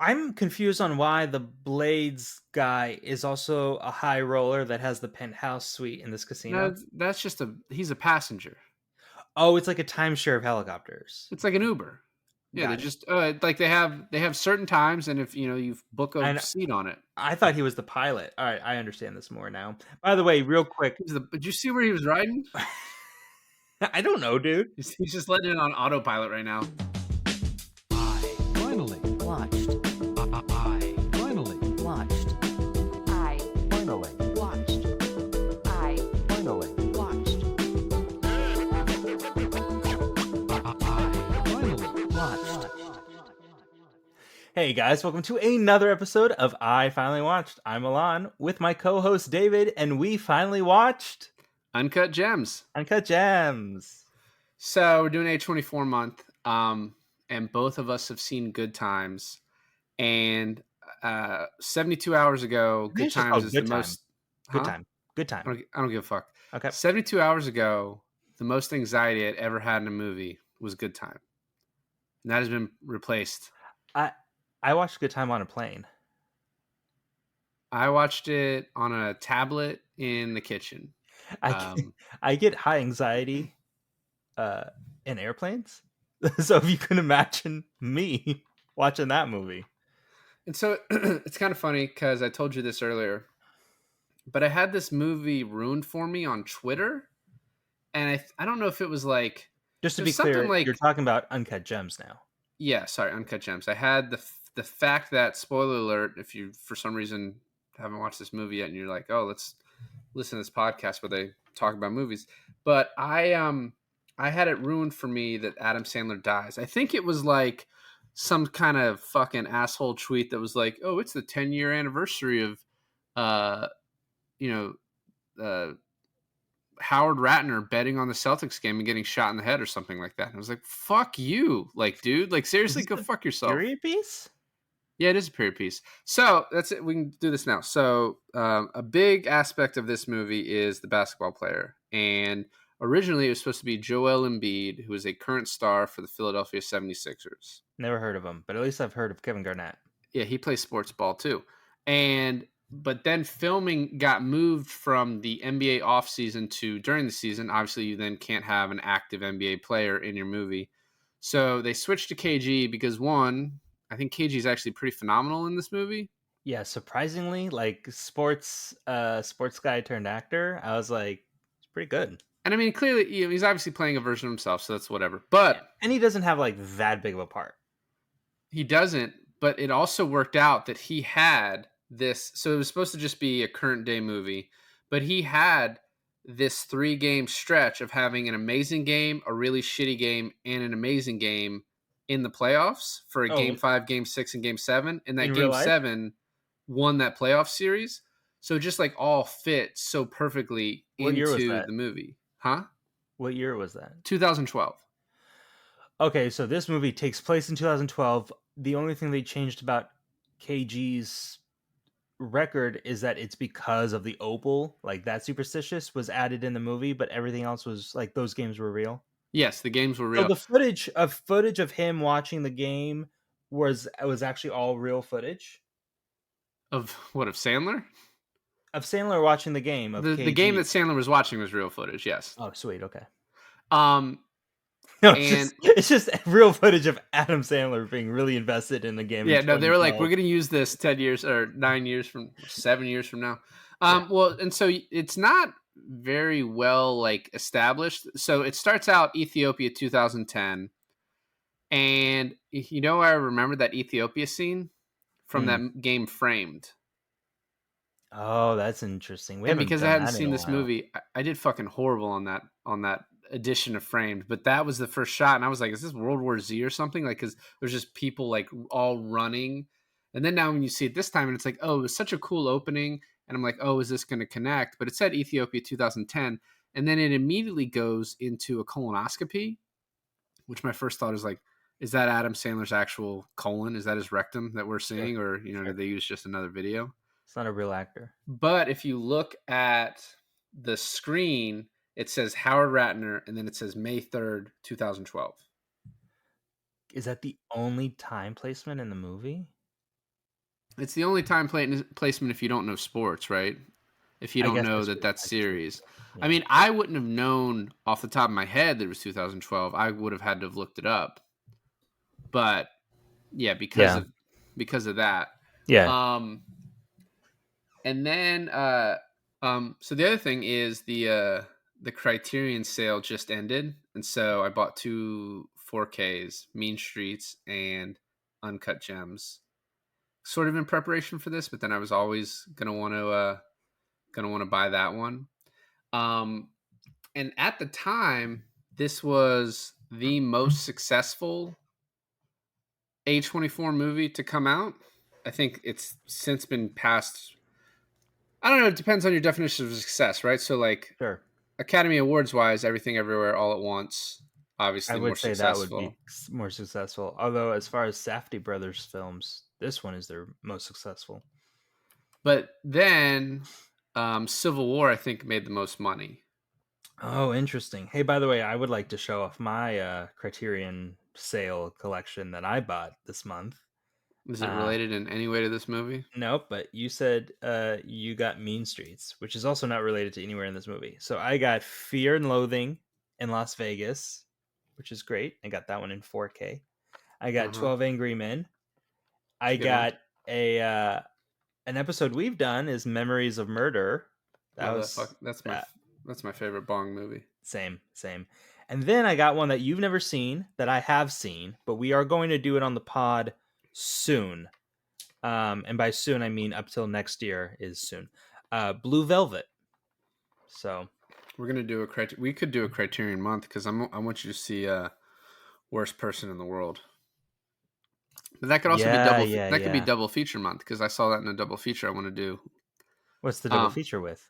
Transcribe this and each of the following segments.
I'm confused on why the Blades guy is also a high roller that has the penthouse suite in this casino. No, that's just he's a passenger. Oh, it's like a timeshare of helicopters. It's like an Uber. Yeah, they Got it. just like they have certain times, and if you book a And seat on it. I thought he was the pilot. All right, I understand this more now. By the way, real quick, Did you see where he was riding? I don't know, dude. He's just letting it on autopilot right now. I finally Watched. I finally Watched. I finally watched. I finally watched. I finally Watched. Hey guys, welcome to another episode of I Finally Watched. I'm Milan with my co-host David, and we finally watched Uncut Gems. Uncut Gems. So we're doing A24 month, and both of us have seen Good Times. And 72 hours ago, Maybe Good it's just Times called is Good the Time. most. Good Huh? time. Good I time. don't give a fuck. Okay. 72 hours ago, the most anxiety I'd ever had in a movie was Good Time. And that has been replaced. I watched Good Time on a plane. I watched it on a tablet in the kitchen. I get high anxiety in airplanes. So if you can imagine me watching that movie. And so it's kind of funny because I told you this earlier, but I had this movie ruined for me on Twitter. And I don't know if it was like, Just to it be was something clear, like, you're talking about Uncut Gems now. yeah, sorry, Uncut Gems. I had the fact that, spoiler alert, if you for some reason haven't watched this movie yet and you're like, oh, let's listen to this podcast where they talk about movies. But I had it ruined for me that Adam Sandler dies. I think it was like some kind of fucking asshole tweet that was like, oh, it's the 10-year anniversary of uh you know uh Howard Ratner betting on the Celtics game and getting shot in the head or something like that. And I was like, fuck you. Like, dude, like, Is seriously, this go the fuck yourself. period piece? Yeah, it is a period piece. So that's it. We can do this now. So a big aspect of this movie is the basketball player. And originally it was supposed to be Joel Embiid, who is a current star for the Philadelphia 76ers. Never heard of him, but at least I've heard of Kevin Garnett. Yeah, he plays sports ball too. But then filming got moved from the NBA offseason to during the season. Obviously, you then can't have an active NBA player in your movie. So they switched to KG because, one, I think KG is actually pretty phenomenal in this movie. Yeah, surprisingly, like sports guy turned actor, I was like, it's pretty good. And I mean, clearly, he's obviously playing a version of himself, so that's whatever. But And he doesn't have like that big of a part. he doesn't. But it also worked out that he had this. So it was supposed to just be a current day movie, but he had this 3-game stretch of having an amazing game, a really shitty game, and an amazing game in the playoffs for a game 5, game 6, and game 7. And that In real game life? 7 won that playoff series. So it just like all fit so perfectly What year was into that? the movie. Huh? What year was that? 2012. Okay, so this movie takes place in 2012. The only thing they changed about KG's record is that it's because of the opal, like that superstitious was added in the movie, but everything else was like those games were real. Yes, the games were So real. the footage of him watching the game was actually all real footage Of what, of Sandler? of Sandler watching the game of The KG. game that Sandler was watching was real footage, yes. Oh, sweet, okay. No, It's just real footage of Adam Sandler being really invested in the game. Yeah, no, they were like, 2012. we're going to use this 10 years or 9 years from 7 years from now. Yeah. Well, and so it's not very well like established. So it starts out Ethiopia 2010. And I remember that Ethiopia scene from that game Framed. Oh, that's interesting. And because I hadn't that in seen a this while. movie, I did fucking horrible on that edition of Framed. But that was the first shot, and I was like, "Is this World War Z or something?" Like, because there's just people like all running. And then now when you see it this time, and it's like, "Oh, it was such a cool opening," and I'm like, "Oh, is this going to connect?" But it said Ethiopia 2010, and then it immediately goes into a colonoscopy, which my first thought is like, "Is that Adam Sandler's actual colon? Is that his rectum that we're seeing, or did they use just another video?" It's not a real actor. But if you look at the screen, it says Howard Ratner, and then it says May 3rd, 2012. Is that the only time placement in the movie? It's the only time placement if you don't know sports, right? If you I don't guess know that's that true. that's That's true. series. I Yeah. mean, I wouldn't have known off the top of my head that it was 2012. I would have had to have looked it up. But yeah, Yeah. because of that. Yeah. Um, and then so the other thing is the Criterion sale just ended, and so I bought two 4Ks, Mean Streets and Uncut Gems, sort of in preparation for this. But then I was always gonna want to buy that one. Um, and at the time, this was the most successful A24 movie to come out. I think it's since been passed. I don't know. It depends on your definition of success, right? So, like Sure. Academy Awards wise, Everything Everywhere All at Once, I obviously more would say that would be successful. more successful. Although, as far as Safdie Brothers films, this one is their most successful. But then Civil War, I think, made the most money. Oh, interesting. Hey, by the way, I would like to show off my Criterion sale collection that I bought this month. Is it Uh, related in any way to this movie? nope, but you said you got Mean Streets, which is also not related to anywhere in this movie. So I got Fear and Loathing in Las Vegas, which is great. I got that one in 4K. I got Uh-huh. 12 Angry Men. It's I a good one. got an episode we've done is Memories of Murder. That Oh, was that that's my favorite Bong movie. same. And then I got one that you've never seen that I have seen, but we are going to do it on the pod soon. And by soon I mean up till next year is soon. Blue Velvet. So We're gonna do we could do a Criterion month because I want you to see Worst Person in the World. But that could also be yeah, yeah, that could be yeah. double feature month because I saw that in a double feature I want to do. What's the double Um, feature with?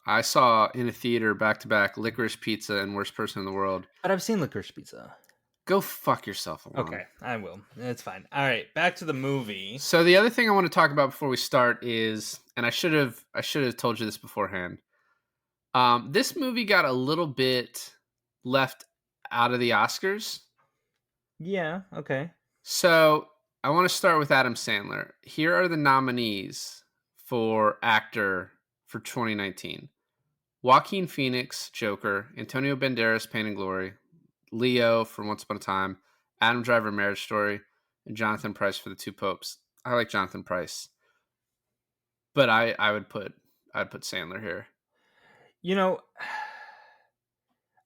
I saw in a theater back to back Licorice Pizza and Worst Person in the World. But I've seen Licorice Pizza. Go fuck yourself, Alon. Okay, I will. It's fine. All right, back to the movie. So the other thing I want to talk about before we start is, and I should have told you this beforehand. This movie got a little bit left out of the Oscars. Yeah, okay. So I want to start with Adam Sandler. Here are the nominees for actor for 2019. Joaquin Phoenix, Joker, Antonio Banderas, Pain and Glory, Leo from Once Upon a Time, Adam Driver, Marriage Story, and Jonathan Pryce for The Two Popes. I like Jonathan Pryce, but I'd put Sandler here. You know,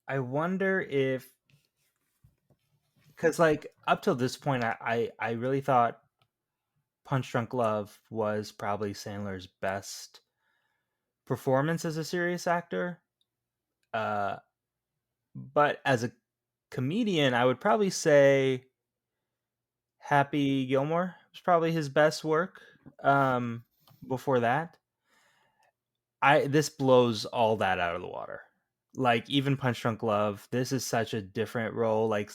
I wonder if, because like up till this point, I really thought Punch Drunk Love was probably Sandler's best performance as a serious actor. But as a comedian, I would probably say Happy Gilmore was probably his best work. Before that, this blows all that out of the water. Like even Punch Drunk Love, this is such a different role. Like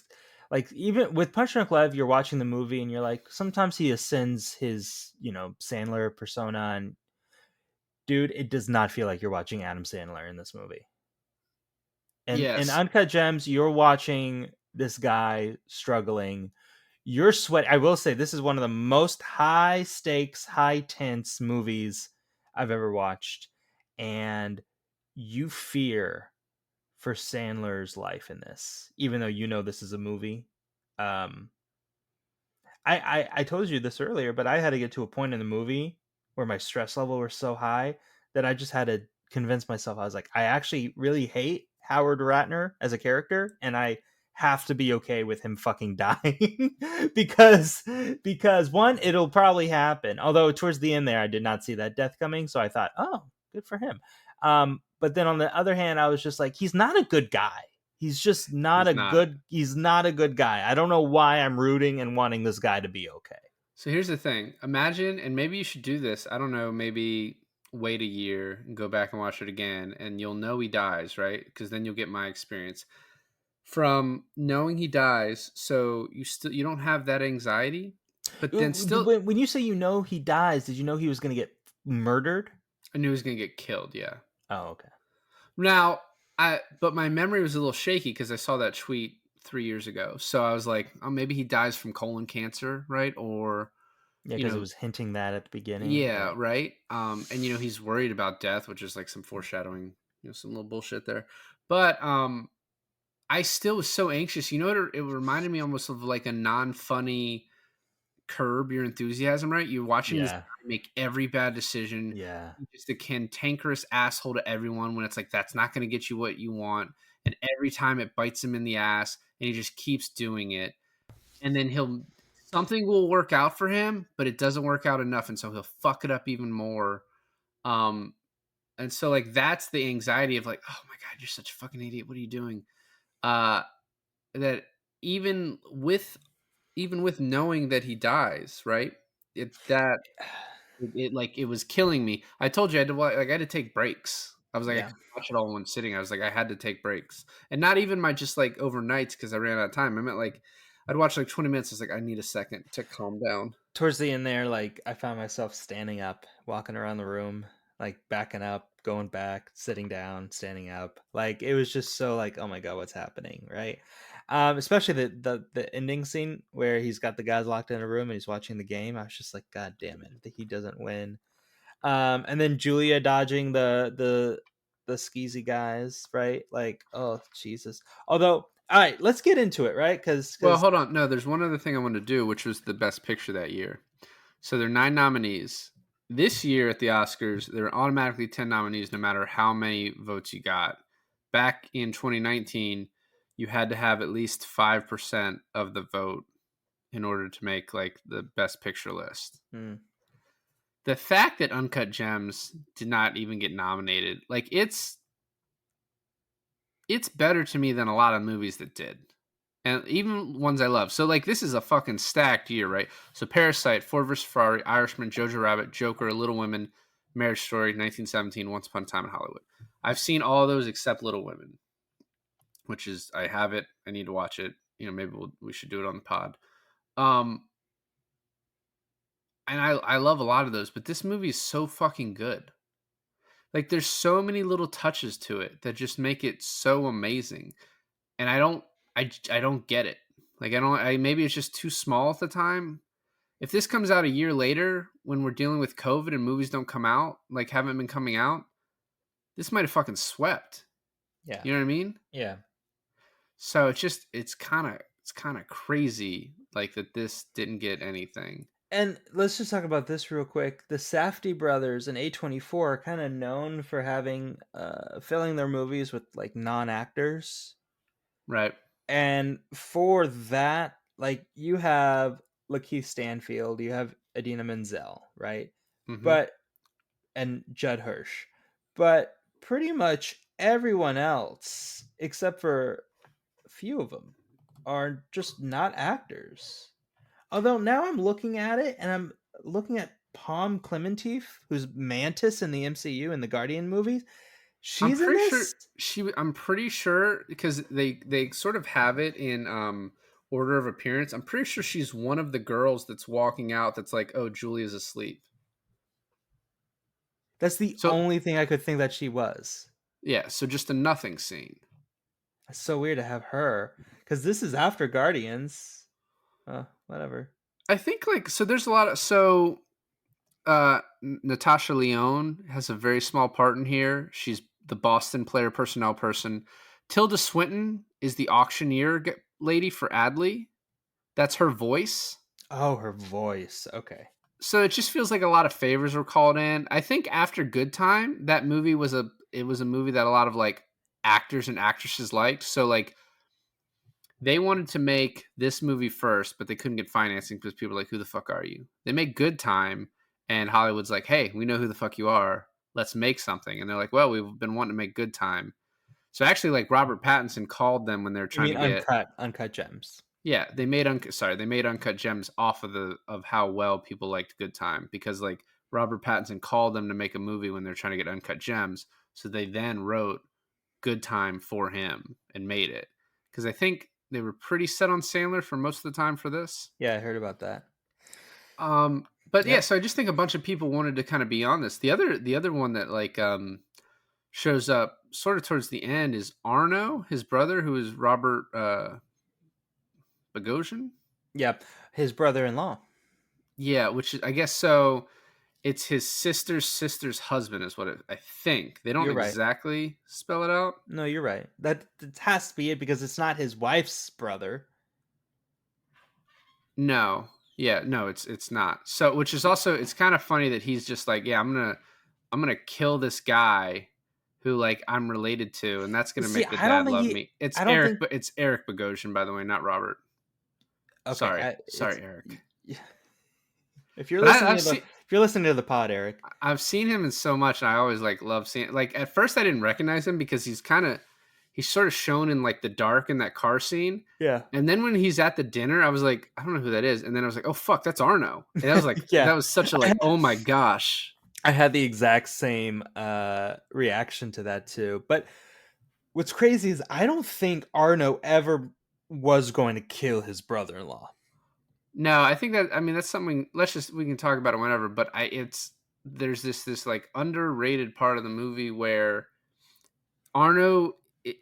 even with Punch Drunk Love, you're watching the movie and you're like, sometimes he ascends his Sandler persona, and dude, it does not feel like you're watching Adam Sandler in this movie. And in Yes. Uncut Gems, you're watching this guy struggling. You're sweat. I will say this is one of the most high stakes, high tense movies I've ever watched, and you fear for Sandler's life in this, even though you know this is a movie. I told you this earlier, but I had to get to a point in the movie where my stress level was so high that I just had to convince myself. I was like, I actually really hate Howard Ratner as a character, and I have to be okay with him fucking dying because one, it'll probably happen. Although towards the end there, I did not see that death coming, so I thought, oh, good for him. But then on the other hand, I was just like, he's not a good guy. He's just not He's a not. good. He's not a good guy. I don't know why I'm rooting and wanting this guy to be okay. So here's the thing. Imagine, and maybe you should do this. I don't know, maybe wait a year and go back and watch it again, and you'll know he dies, right? Because then you'll get my experience from knowing he dies. So you don't have that anxiety, but then still, When you say he dies, did you know he was going to get murdered? I knew he was gonna get killed. Yeah. Oh, okay. Now, but my memory was a little shaky because I saw that tweet 3 years ago. So I was like, oh, maybe he dies from colon cancer, right? Or Yeah, you because it know, was hinting that at the beginning. yeah, Right. right. And he's worried about death, which is like some foreshadowing, some little bullshit there. But I still was so anxious. You know what? It reminded me almost of like a non-funny Curb Your Enthusiasm, right? You're watching this Yeah. guy make every bad decision. Yeah. He's just a cantankerous asshole to everyone when it's like that's not going to get you what you want. And every time it bites him in the ass, and he just keeps doing it. And then something will work out for him, but it doesn't work out enough, and so he'll fuck it up even more. Um, and so like that's the anxiety of like, oh my god, you're such a fucking idiot. What are you doing? Uh, that even with knowing that he dies, right? It was killing me. I told you I had to I had to take breaks. I was like, I Yeah. couldn't watch it all in one sitting. I was like, I had to take breaks, and not even my just like overnights because I ran out of time. I meant like I'd watch like 20 minutes. I was like, I need a second to calm down. Towards the end there, like I found myself standing up, walking around the room, like backing up, going back, sitting down, standing up. Like it was just so like, oh my god, what's happening, right? Especially the ending scene where he's got the guys locked in a room and he's watching the game. I was just like, god damn it, that he doesn't win. And then Julia dodging the skeezy guys, right? Like, oh Jesus. Although, all right, let's get into it, right? Well, Because hold on. No, there's one other thing I wanted to do, which was the best picture that year. So there are 9 nominees. This year at the Oscars, there are automatically 10 nominees no matter how many votes you got. Back in 2019, you had to have at least 5% of the vote in order to make like the best picture list. The fact that Uncut Gems did not even get nominated, like it's better to me than a lot of movies that did. And even ones I love. So like this is a fucking stacked year, right? So Parasite, Ford vs Ferrari, Irishman, Jojo Rabbit, Joker, Little Women, Marriage Story, 1917, Once Upon a Time in Hollywood. I've seen all those except Little Women, which is I have it. I need to watch it. Maybe we should do it on the pod. And I love a lot of those, but this movie is so fucking good. Like there's so many little touches to it that just make it so amazing. And I don't get it. Like maybe it's just too small at the time. If this comes out a year later when we're dealing with COVID and movies don't come out, like haven't been coming out, this might have fucking swept. yeah, You know what I mean? yeah. So it's kind of crazy like that this didn't get anything. And let's just talk about this real quick. The Safdie brothers and A24 are kind of known for having filling their movies with like non-actors. Right. And for that, like you have Lakeith Stanfield, you have Idina Menzel, right? Mm-hmm. But and Judd Hirsch. But pretty much everyone else, except for a few of them, are just not actors. Although now I'm looking at it and I'm looking at Palm Clementif, who's Mantis in the MCU in the Guardian movies. I'm She's in pretty sure this. I'm pretty sure because they sort of have it in order of appearance. I'm pretty sure she's one of the girls that's walking out that's like, "Oh, Julia's asleep." That's the So, only thing I could think that she was. yeah, so just a nothing scene. It's so weird to have her because this is after Guardians. Whatever. I think like so there's a lot of Natasha Lyonne has a very small part in here. She's the Boston player personnel person. Tilda Swinton is the auctioneer lady for Adley. That's her voice. Oh, her voice. Okay. So it just feels like a lot of favors were called in. I think after Good Time, that movie was a movie that a lot of like actors and actresses liked. So like they wanted to make this movie first, but they couldn't get financing because people were like, who the fuck are you? They make Good Time, and Hollywood's like, hey, we know who the fuck you are. Let's make something. And they're like, well, we've been wanting to make Good Time. So actually, like Robert Pattinson called them when they were You trying mean to get Uncut Gems? yeah, they made Uncut Gems off of how well people liked Good Time because like Robert Pattinson called them to make a movie when they're trying to get Uncut Gems, so they then wrote Good Time for him and made it because I think they were pretty set on Sandler for most of the time for this. Yeah, I heard about that. But yeah, Yep. so I just think a bunch of people wanted to kind of be on this. The other one that like shows up sort of towards the end is Arno, his brother, who is Robert Bogosian. Yeah, his brother-in-law. Yeah, which is, I guess so. It's his sister's husband, is what I think. They don't You're right. exactly spell it out. No, you're right. That has to be it because it's not his wife's brother. No, yeah, no, it's not. So, which is also, it's kind of funny that he's just like, yeah, I'm gonna kill this guy who like I'm related to, and that's gonna See, make the I don't dad think love he. me. It's I don't Eric, think. but it's Eric Bogosian, by the way, not Robert. Okay, Sorry, Eric. If you're But listening to the if you're listening to the pod, Eric. I've seen him in so much, and I always like love seeing. Like at first, I didn't recognize him because he's sort of shown in like the dark in that car scene. Yeah. And then when he's at the dinner, I was like, I don't know who that is. And then I was like, oh fuck, that's Arno. And that was like, Yeah. that was such a like, oh my gosh. I had the exact same reaction to that too. But what's crazy is I don't think Arno ever was going to kill his brother-in-law. No, I think that, I mean, that's something. We can talk about it whenever. But there's this like underrated part of the movie where Arno,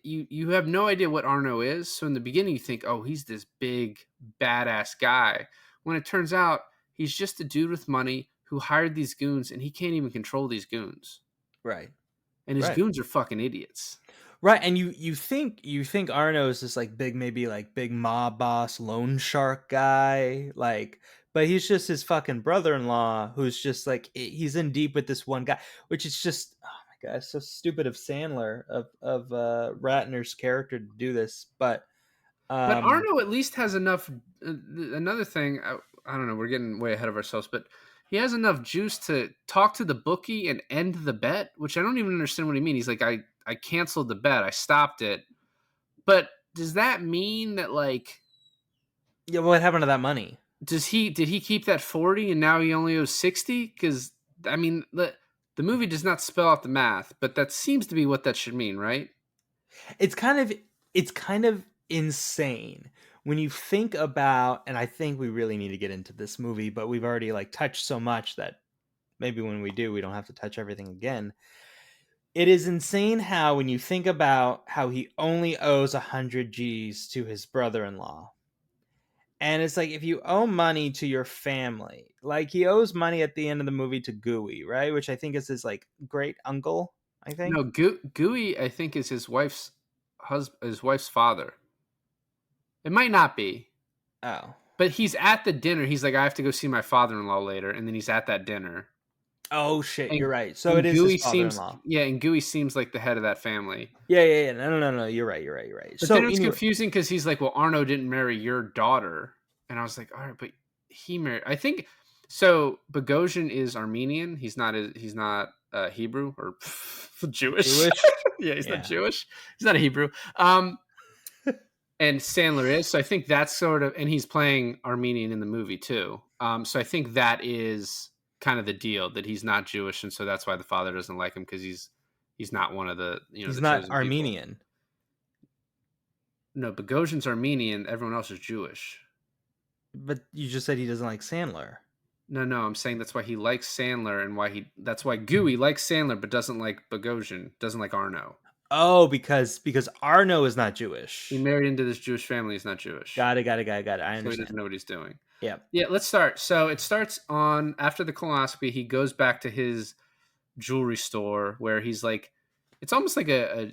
you have no idea what Arno is. So in the beginning, you think, oh, he's this big badass guy. When it turns out he's just a dude with money who hired these goons, and he can't even control these goons. Right. And his Right. goons are fucking idiots. Right, and you think Arno is this like big mob boss loan shark guy, like, but he's just his fucking brother-in-law who's just like he's in deep with this one guy, which is just, oh my god, it's so stupid of Sandler of Ratner's character to do this, but Arno at least has enough. Another thing, I don't know, we're getting way ahead of ourselves, but he has enough juice to talk to the bookie and end the bet, which I don't even understand what he means. He's like, I canceled the bet, I stopped it. But does that mean that like, yeah, what happened to that money? did he keep that 40 and now he only owes 60? Because I mean, the movie does not spell out the math, but that seems to be what that should mean, right? It's kind of insane when you think about, and I think we really need to get into this movie, but we've already like touched so much that maybe when we do, we don't have to touch everything again. It is insane how when you think about how he only owes 100 G's to his brother-in-law. And it's like, if you owe money to your family, like he owes money at the end of the movie to Gooey, right? Which I think is his like great uncle, I think. No, Gooey, I think, is his wife's father. It might not be. Oh. But he's at the dinner. He's like, I have to go see my father-in-law later. And then he's at that dinner. Oh, shit. And- You're right. So and it is Gooey his father-in-law. and Gooey seems like the head of that family. Yeah. No. You're right. But So then it's confusing because he's like, well, Arno didn't marry your daughter. And I was like, all right, but he married, I think, so Bogosian is Armenian. He's not Hebrew or Jewish. Yeah, he's not Jewish. He's not a Hebrew. And Sandler is. So I think that's sort of, and he's playing Armenian in the movie too. So I think that is kind of the deal, that he's not Jewish, and so that's why the father doesn't like him, because he's not one of the, he's the not chosen Armenian. people. No, Bogosian's Armenian. Everyone else is Jewish. But you just said he doesn't like Sandler. No, I'm saying that's why he likes Sandler, and that's why Gooey likes Sandler but doesn't like Bogosian, doesn't like Arno. Oh, because Arno is not Jewish. He married into this Jewish family. He's not Jewish. Got it. I So he understand. doesn't know what he's doing. Yeah. Let's start. So it starts on, after the colonoscopy, he goes back to his jewelry store where he's like, it's almost like a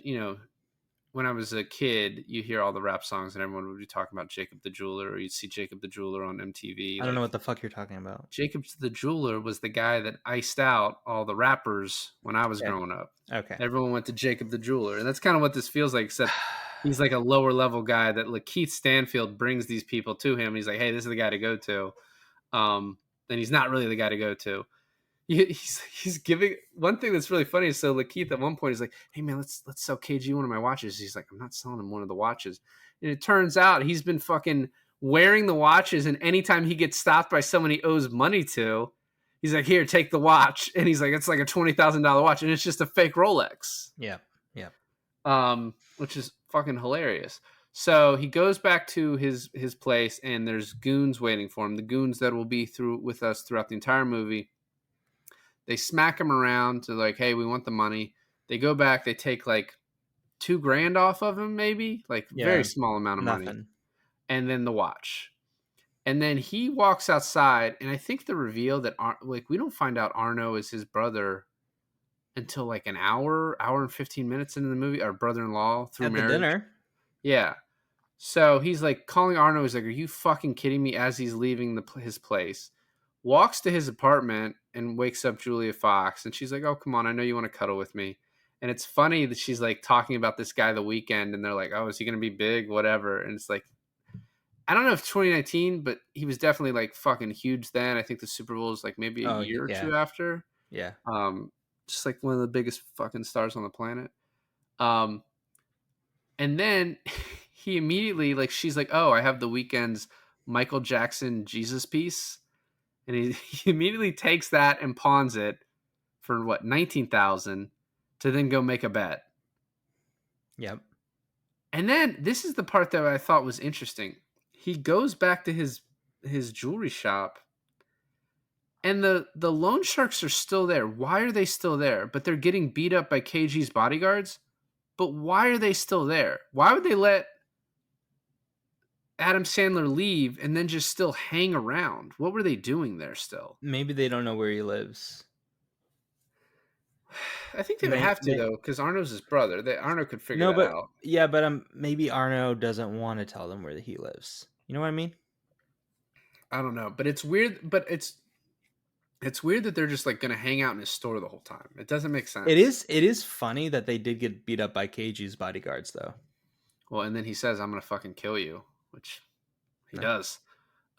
when I was a kid, you hear all the rap songs and everyone would be talking about Jacob the Jeweler, or you'd see Jacob the Jeweler on MTV. I don't know what the fuck you're talking about. Jacob the Jeweler was the guy that iced out all the rappers when I was growing up. Okay. Everyone went to Jacob the Jeweler. And that's kind of what this feels like, except he's like a lower level guy that like Keith Stanfield brings these people to him. He's like, hey, this is the guy to go to. And he's not really the guy to go to. He's giving, one thing that's really funny is, so Lakeith at one point is like, hey man, let's sell KG one of my watches. He's like, I'm not selling him one of the watches. And it turns out he's been fucking wearing the watches, and anytime he gets stopped by someone he owes money to, he's like, here, take the watch. And he's like, it's like a $20,000 watch, and it's just a fake Rolex. Yeah. Which is fucking hilarious. So he goes back to his place, and there's goons waiting for him. The goons that will be with us throughout the entire movie. They smack him around to like, hey, we want the money. They go back, they take like $2,000 off of him, maybe, like very small amount of money, and then the watch. And then he walks outside, and I think the reveal that like we don't find out Arno is his brother until like an hour and 15 minutes into the movie, or brother-in-law through At the marriage. dinner. Yeah. So he's like calling Arno. He's like, "Are you fucking kidding me?" As he's leaving his place, walks to his apartment and wakes up Julia Fox, and she's like, "Oh, come on, I know you want to cuddle with me." And it's funny that she's like talking about this guy The Weeknd, and they're like, "Oh, is he gonna be big? Whatever." And it's like, I don't know if 2019, but he was definitely like fucking huge then. I think the Super Bowl is like maybe a Oh, year or yeah. two after. Yeah. Just like one of the biggest fucking stars on the planet. Um, and then he immediately like she's like, "Oh, I have The Weeknd's Michael Jackson Jesus piece," and he immediately takes that and pawns it for what 19,000 to then go make a bet. Yep. And then this is the part that I thought was interesting. He goes back to his jewelry shop, and the loan sharks are still there. Why are they still there? But they're getting beat up by KG's bodyguards. But why are they still there? Why would they let Adam Sandler leave and then just still hang around? What were they doing there still? Maybe they don't know where he lives. I think they would have to, May- though, because Arno's his brother. Arno could figure No, that but out. yeah, but maybe Arno doesn't want to tell them where he lives. You know what I mean? I don't know, but it's weird. But it's weird that they're just like going to hang out in his store the whole time. It doesn't make sense. It is funny that they did get beat up by KG's bodyguards, though. Well, and then he says, "I'm going to fucking kill you," which he No. does.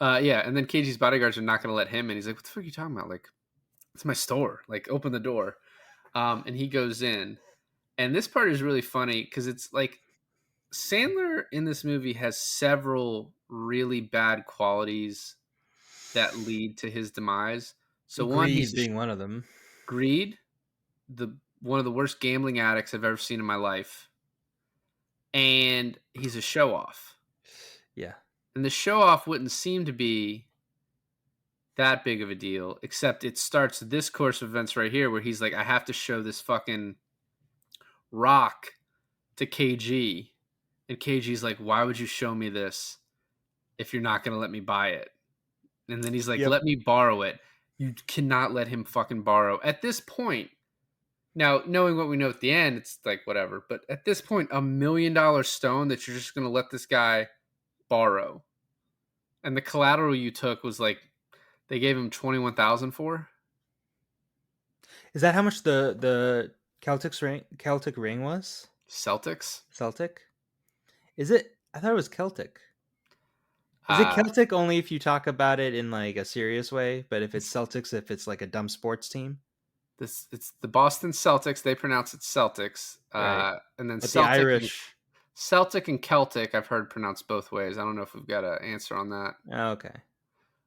Yeah, and then KG's bodyguards are not going to let him in. He's like, "What the fuck are you talking about? Like, it's my store. Like, open the door." And he goes in, and this part is really funny because it's like Sandler in this movie has several really bad qualities that lead to his demise. So one, Greed he's being one of them. greed, one of the worst gambling addicts I've ever seen in my life, and he's a show off. Yeah. And the show off wouldn't seem to be that big of a deal, except it starts this course of events right here where he's like, I have to show this fucking rock to KG. And KG's like, why would you show me this if you're not going to let me buy it? And then he's like, Yep. let me borrow it. You cannot let him fucking borrow. At this point, now, knowing what we know at the end, it's like, whatever. But at this point, $1 million stone that you're just going to let this guy borrow. And the collateral you took was like, they gave him 21,000 for. Is that how much the Celtic ring was? Celtics. Celtic? Is it? I thought it was Celtic. Is it Celtic only if you talk about it in like a serious way? But if it's Celtics, if it's like a dumb sports team? It's the Boston Celtics. They pronounce it Celtics. Right. And then But Celtic the Irish. Celtic and Celtic, I've heard pronounced both ways. I don't know if we've got an answer on that. Oh, okay.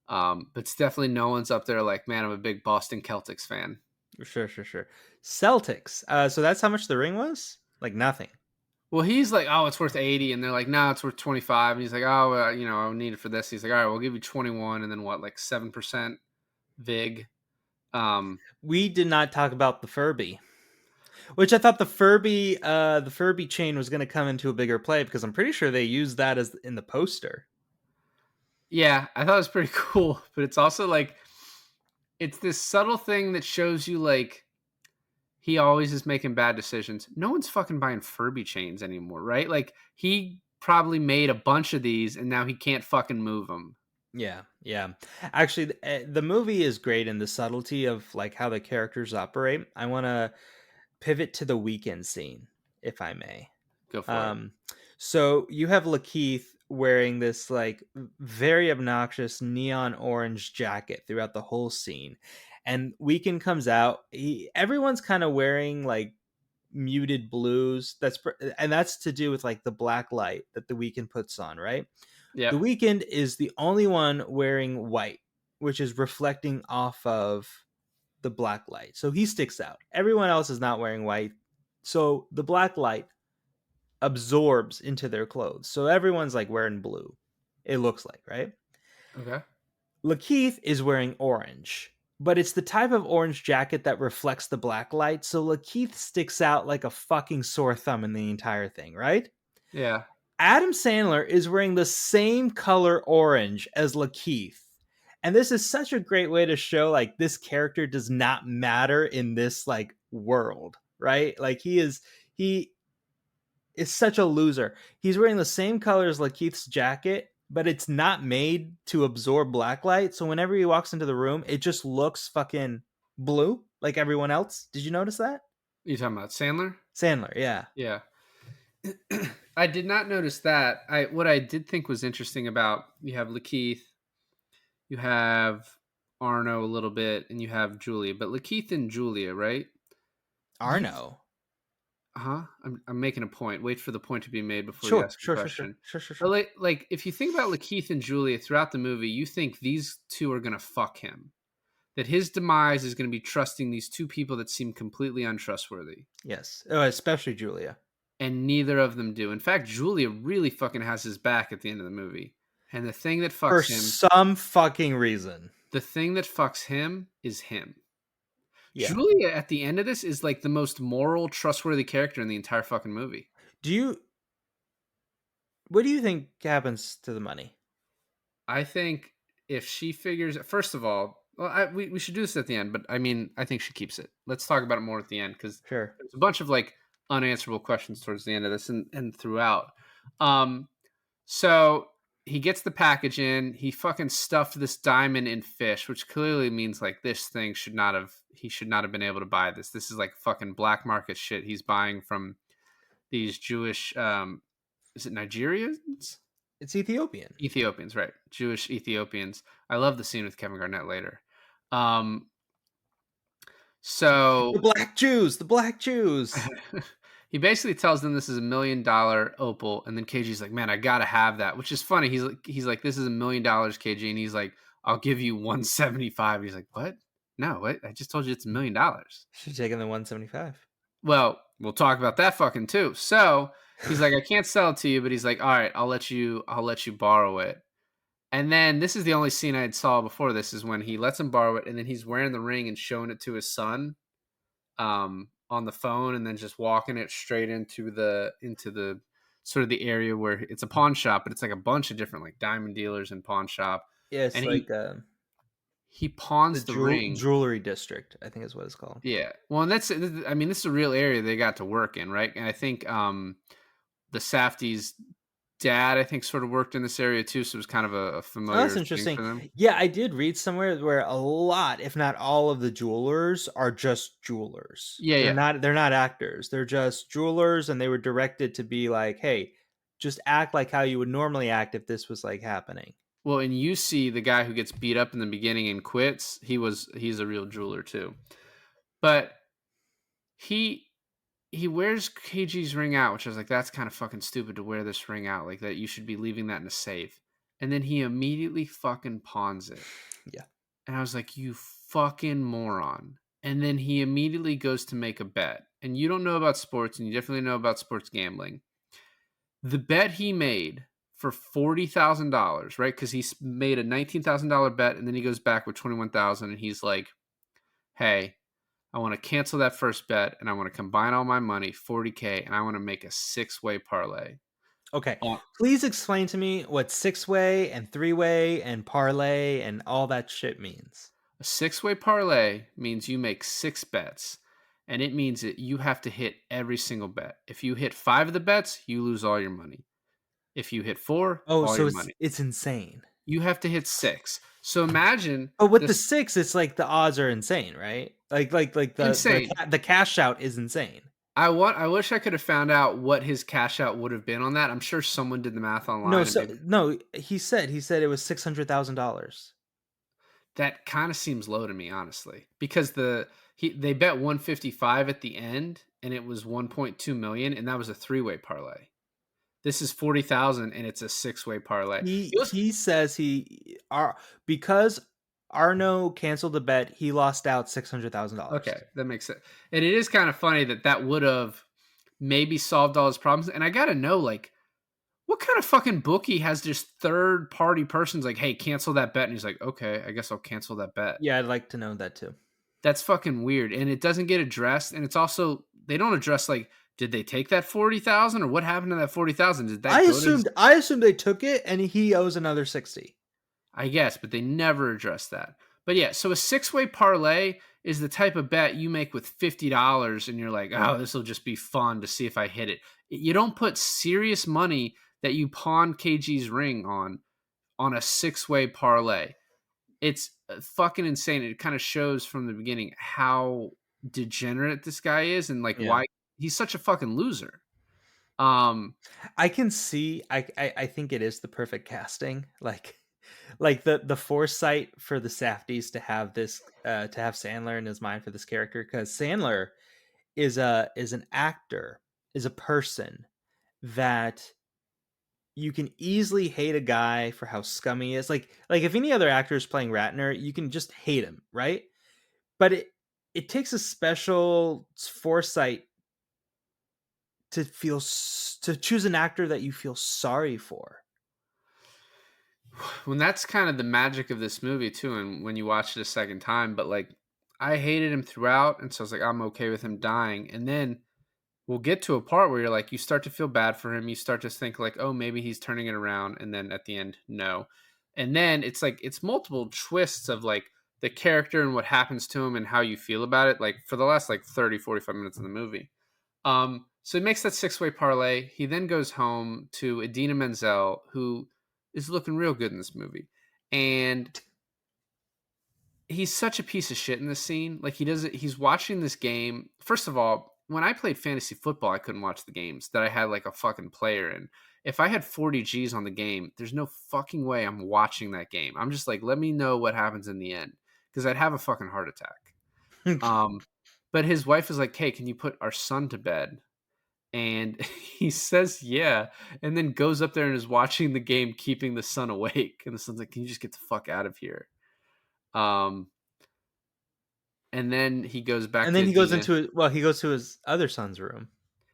But it's definitely no one's up there like, man, I'm a big Boston Celtics fan. Sure. Celtics. So that's how much the ring was? Like nothing. Well, he's like, oh, it's worth 80. And they're like, no, it's worth 25. And he's like, oh, I need it for this. He's like, all right, we'll give you 21. And then what, like 7% VIG? We did not talk about the Furby, which I thought the Furby chain was going to come into a bigger play because I'm pretty sure they used that as in the poster. Yeah, I thought it was pretty cool, but it's also like, it's this subtle thing that shows you like, he always is making bad decisions. No one's fucking buying Furby chains anymore, right? Like, he probably made a bunch of these and now he can't fucking move them. Yeah. Actually, the movie is great in the subtlety of like how the characters operate. I want to pivot to the weekend scene, if I may. Go for it. So you have Lakeith wearing this like very obnoxious neon orange jacket throughout the whole scene. And Weekend comes out. Everyone's kind of wearing like muted blues. That's to do with like the black light that the Weekend puts on, right? Yeah. The Weekend is the only one wearing white, which is reflecting off of the black light. So he sticks out. Everyone else is not wearing white. So the black light absorbs into their clothes. So everyone's like wearing blue. It looks like, right? Okay. Lakeith is wearing orange, but it's the type of orange jacket that reflects the black light. So Lakeith sticks out like a fucking sore thumb in the entire thing, right? Yeah. Adam Sandler is wearing the same color orange as Lakeith. And this is such a great way to show like this character does not matter in this like world, right? Like he is such a loser. He's wearing the same color as Lakeith's jacket, but it's not made to absorb black light. So whenever he walks into the room, it just looks fucking blue like everyone else. Did you notice that? You talking about Sandler? Sandler, yeah. Yeah. I did not notice that. What I did think was interesting about you have Lakeith, you have Arno a little bit, and you have Julia. But Lakeith and Julia, right? Arno. I'm making a point. Wait for the point to be made before you Sure, ask a sure, question. sure. But like if you think about Lakeith and Julia throughout the movie, you think these two are gonna fuck him. That his demise is gonna be trusting these two people that seem completely untrustworthy. Yes. Oh, especially Julia. And neither of them do. In fact, Julia really fucking has his back at the end of the movie. And the thing that For fucks him, some fucking reason. the thing that fucks him is him. Yeah. Julia at the end of this is like the most moral, trustworthy character in the entire fucking movie. What do you think happens to the money? I think if she figures, first of all, well, we should do this at the end, but I mean, I think she keeps it. Let's talk about it more at the end because Sure. there's a bunch of like unanswerable questions towards the end of this and throughout. So he gets the package in. He fucking stuffed this diamond in fish, which clearly means like this thing he should not have been able to buy this. This is like fucking black market shit he's buying from these Jewish, is it Nigerians? It's Ethiopian. Ethiopians, right. Jewish Ethiopians. I love the scene with Kevin Garnett later. So The black Jews. he basically tells them this is $1 million opal, and then KG's like, "Man, I gotta have that," which is funny. He's like, "This is $1 million, KG," and he's like, "I'll give you 175." He's like, "What? No, what? I just told you it's $1 million." Should have taken the 175. Well, we'll talk about that fucking too. So he's like, "I can't sell it to you," but he's like, "All right, I'll let you borrow it." And then this is the only scene I had saw before this is when he lets him borrow it, and then he's wearing the ring and showing it to his son on the phone, and then just walking it straight into the sort of the area where it's a pawn shop, but it's like a bunch of different like diamond dealers and pawn shop. Yeah, it's And like he pawns the ring. Jewelry district, I think is what it's called. Yeah. Well, and this is a real area they got to work in, right? And I think the Safdie's dad, I think, sort of worked in this area too, so it was kind of a familiar That's thing interesting. for them. Yeah, I did read somewhere where a lot, if not all of the jewelers are just jewelers. Yeah, They're not actors. They're just jewelers, and they were directed to be like, hey, just act like how you would normally act if this was like happening. Well, and you see the guy who gets beat up in the beginning and quits, he's a real jeweler too. But he wears KG's ring out, which I was like, that's kind of fucking stupid to wear this ring out like that. You should be leaving that in a safe. And then he immediately fucking pawns it. Yeah. And I was like, you fucking moron. And then he immediately goes to make a bet. And you don't know about sports, and you definitely know about sports gambling. The bet he made for $40,000, right? Because he made a $19,000 bet, and then he goes back with $21,000, and he's like, hey, I want to cancel that first bet, and I want to combine all my money, $40K, and I want to make a 6-way parlay. Okay. Please explain to me what 6-way and 3-way and parlay and all that shit means. A 6-way parlay means you make 6 bets, and it means that you have to hit every single bet. If you hit 5 of the bets, you lose all your money. If you hit 4, all your money. It's insane. You have to hit 6. So imagine. But with the 6, it's like the odds are insane, right? Like Insane. the cash out is insane. I wish I could have found out what his cash out would have been on that. I'm sure someone did the math online. No, he said it was $600,000. That kind of seems low to me, honestly, because they bet 155 at the end, and it was 1.2 million, and that was a 3-way parlay. This is 40,000, and it's a 6-way parlay. He says because Arno canceled the bet, he lost out $600,000. Okay, that makes sense. And it is kind of funny that would have maybe solved all his problems. And I gotta know, like, what kind of fucking bookie has just third-party persons like, hey, cancel that bet, and he's like, okay, I guess I'll cancel that bet. Yeah, I'd like to know that too. That's fucking weird, and it doesn't get addressed. And it's also they don't address like, Did they take that 40,000 or what happened to that 40,000? Did that I go to his, assumed they took it and he owes another 60. I guess, but they never addressed that. But yeah, so a six-way parlay is the type of bet you make with $50 and you're like, oh, this will just be fun to see if I hit it. You don't put serious money that you pawn KG's ring on a six-way parlay. It's fucking insane. It kind of shows from the beginning how degenerate this guy is and like Yeah. why he's such a fucking loser. Um, I can see. I think it is the perfect casting. Like the foresight for the Safdies to have this to have Sandler in his mind for this character, because Sandler is an actor, is a person that you can easily hate a guy for how scummy he is. Like if any other actor is playing Ratner, you can just hate him, right? But it takes a special foresight to to choose an actor that you feel sorry for. when that's kind of the magic of this movie too, and when you watch it a second time, but like I hated him throughout, and so I was like, I'm okay with him dying. And then we'll get to a part where you're like, you start to feel bad for him. You start to think like, oh, maybe he's turning it around. And then at the end, no. And then it's like, it's multiple twists of like the character and what happens to him and how you feel about it. Like for the last like 30, 45 minutes of the movie. So he makes that six-way parlay. He then goes home to Idina Menzel, who is looking real good in this movie. And he's such a piece of shit in this scene. Like he's watching this game. First of all, when I played fantasy football, I couldn't watch the games that I had like a fucking player in. If I had 40 G's on the game, there's no fucking way I'm watching that game. I'm just like, let me know what happens in the end, because I'd have a fucking heart attack. But his wife is like, hey, can you put our son to bed? And he says, yeah, and then goes up there and is watching the game, keeping the son awake. And the son's like, can you just get the fuck out of here? And then he goes back And to then he goes Idina. he goes to his other son's room.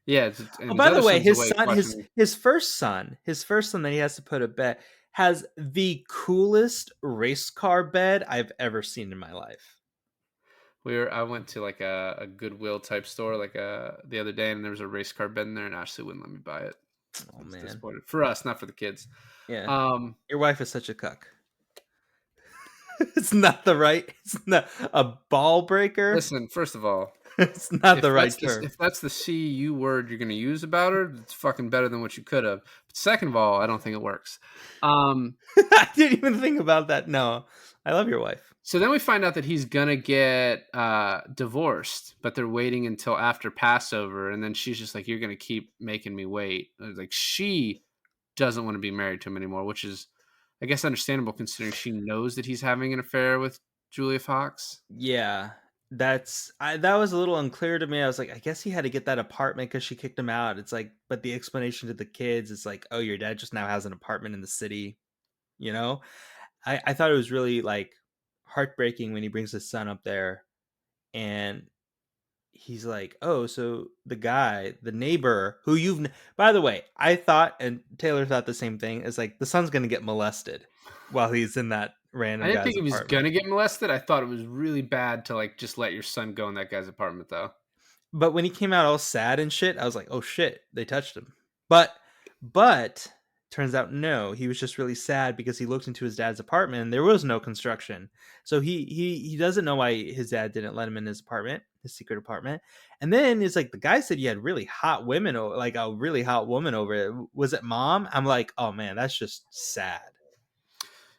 Yeah. And Oh, his by the other way, son's his awake son, watching. his first son, that he has to put a bed, has the coolest race car bed I've ever seen in my life. I went to like a Goodwill type store like the other day, and there was a race car bed in there, and Ashley wouldn't let me buy it. Oh I was man, disappointed. For us, not for the kids. yeah, your wife is such a cuck. It's not a ball breaker. Listen, first of all, It's not the right term. If that's the CU word you're going to use about her, it's fucking better than what you could have. But second of all, I don't think it works. I didn't even think about that. No, I love your wife. So then we find out that he's going to get divorced, but they're waiting until after Passover. And then she's just like, you're going to keep making me wait. Like, she doesn't want to be married to him anymore, which is, I guess, understandable considering she knows that he's having an affair with Julia Fox. Yeah, that was a little unclear to me. I was like, I guess he had to get that apartment because she kicked him out. It's like, but the explanation to the kids is like, oh, your dad just now has an apartment in the city. You know, I thought it was really like heartbreaking when he brings his son up there, and he's like, oh, so the neighbor who by the way, I thought, and Taylor thought the same thing, is like the son's gonna get molested while he's in that random I didn't guy's think he was apartment. going to get molested. I thought it was really bad to like just let your son go in that guy's apartment, though. But when he came out all sad and shit, I was like, oh shit, they touched him. But turns out no, he was just really sad because he looked into his dad's apartment and there was no construction. So he doesn't know why his dad didn't let him in his apartment, his secret apartment. And then it's like the guy said you had really hot women, like a really hot woman over it. Was it mom? I'm like, oh man, that's just sad.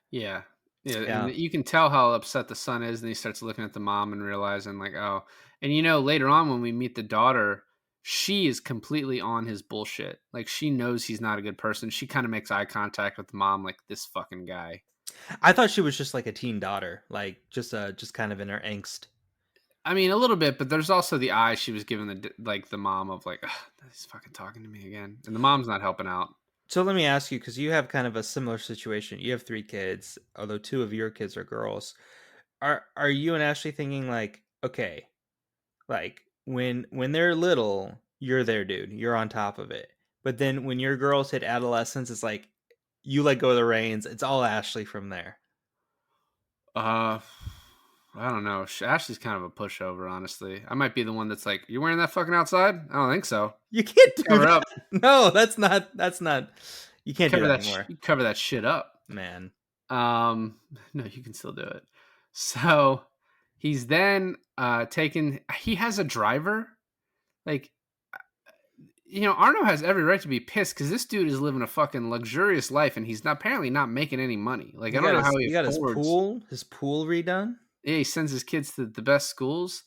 Yeah. And you can tell how upset the son is, and he starts looking at the mom and realizing like, oh, and later on when we meet the daughter, she is completely on his bullshit. Like, she knows he's not a good person. She kind of makes eye contact with the mom, like, this fucking guy. I thought she was just like a teen daughter, like just kind of in her angst. I mean, a little bit, but there's also the eye she was giving the mom of like, he's fucking talking to me again, and the mom's not helping out. So let me ask you, because you have kind of a similar situation. You have 3 kids, although 2 of your kids are girls. Are you and Ashley thinking like, okay, like when they're little, you're there, dude. You're on top of it. But then when your girls hit adolescence, it's like you let go of the reins. It's all Ashley from there. I don't know. Ashley's kind of a pushover, honestly. I might be the one that's like, "You wearing that fucking outside?" I don't think so. You can't do Cover that. up. No, that's not. That's not. You can't do Cover that that. anymore, You cover that shit up. man. No, you can still do it. So he's then taken. He has a driver. Like, Arno has every right to be pissed because this dude is living a fucking luxurious life and he's not apparently not making any money. Like, I don't know how he He got affords. his pool redone. Yeah, he sends his kids to the best schools.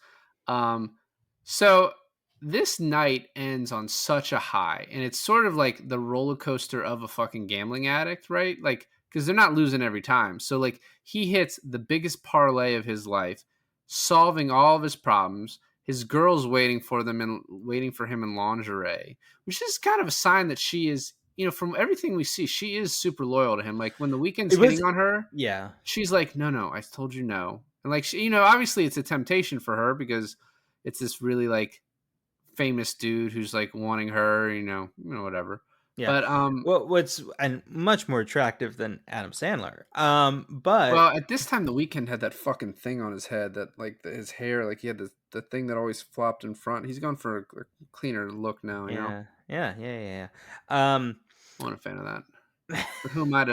So this night ends on such a high, and it's sort of like the roller coaster of a fucking gambling addict, right? Like, because they're not losing every time. So like he hits the biggest parlay of his life, solving all of his problems. His girl's waiting for him in lingerie, which is kind of a sign that she is, from everything we see, she is super loyal to him. Like when the weekend's hitting on her, Yeah. she's like, no, I told you no. And like, obviously it's a temptation for her because it's this really like famous dude who's like wanting her, whatever. Yeah. But What's and much more attractive than Adam Sandler. But well, at this time, the Weeknd had that fucking thing on his head that like his hair, like he had the thing that always flopped in front. He's gone for a cleaner look now. yeah. I wasn't a fan of that. But who am I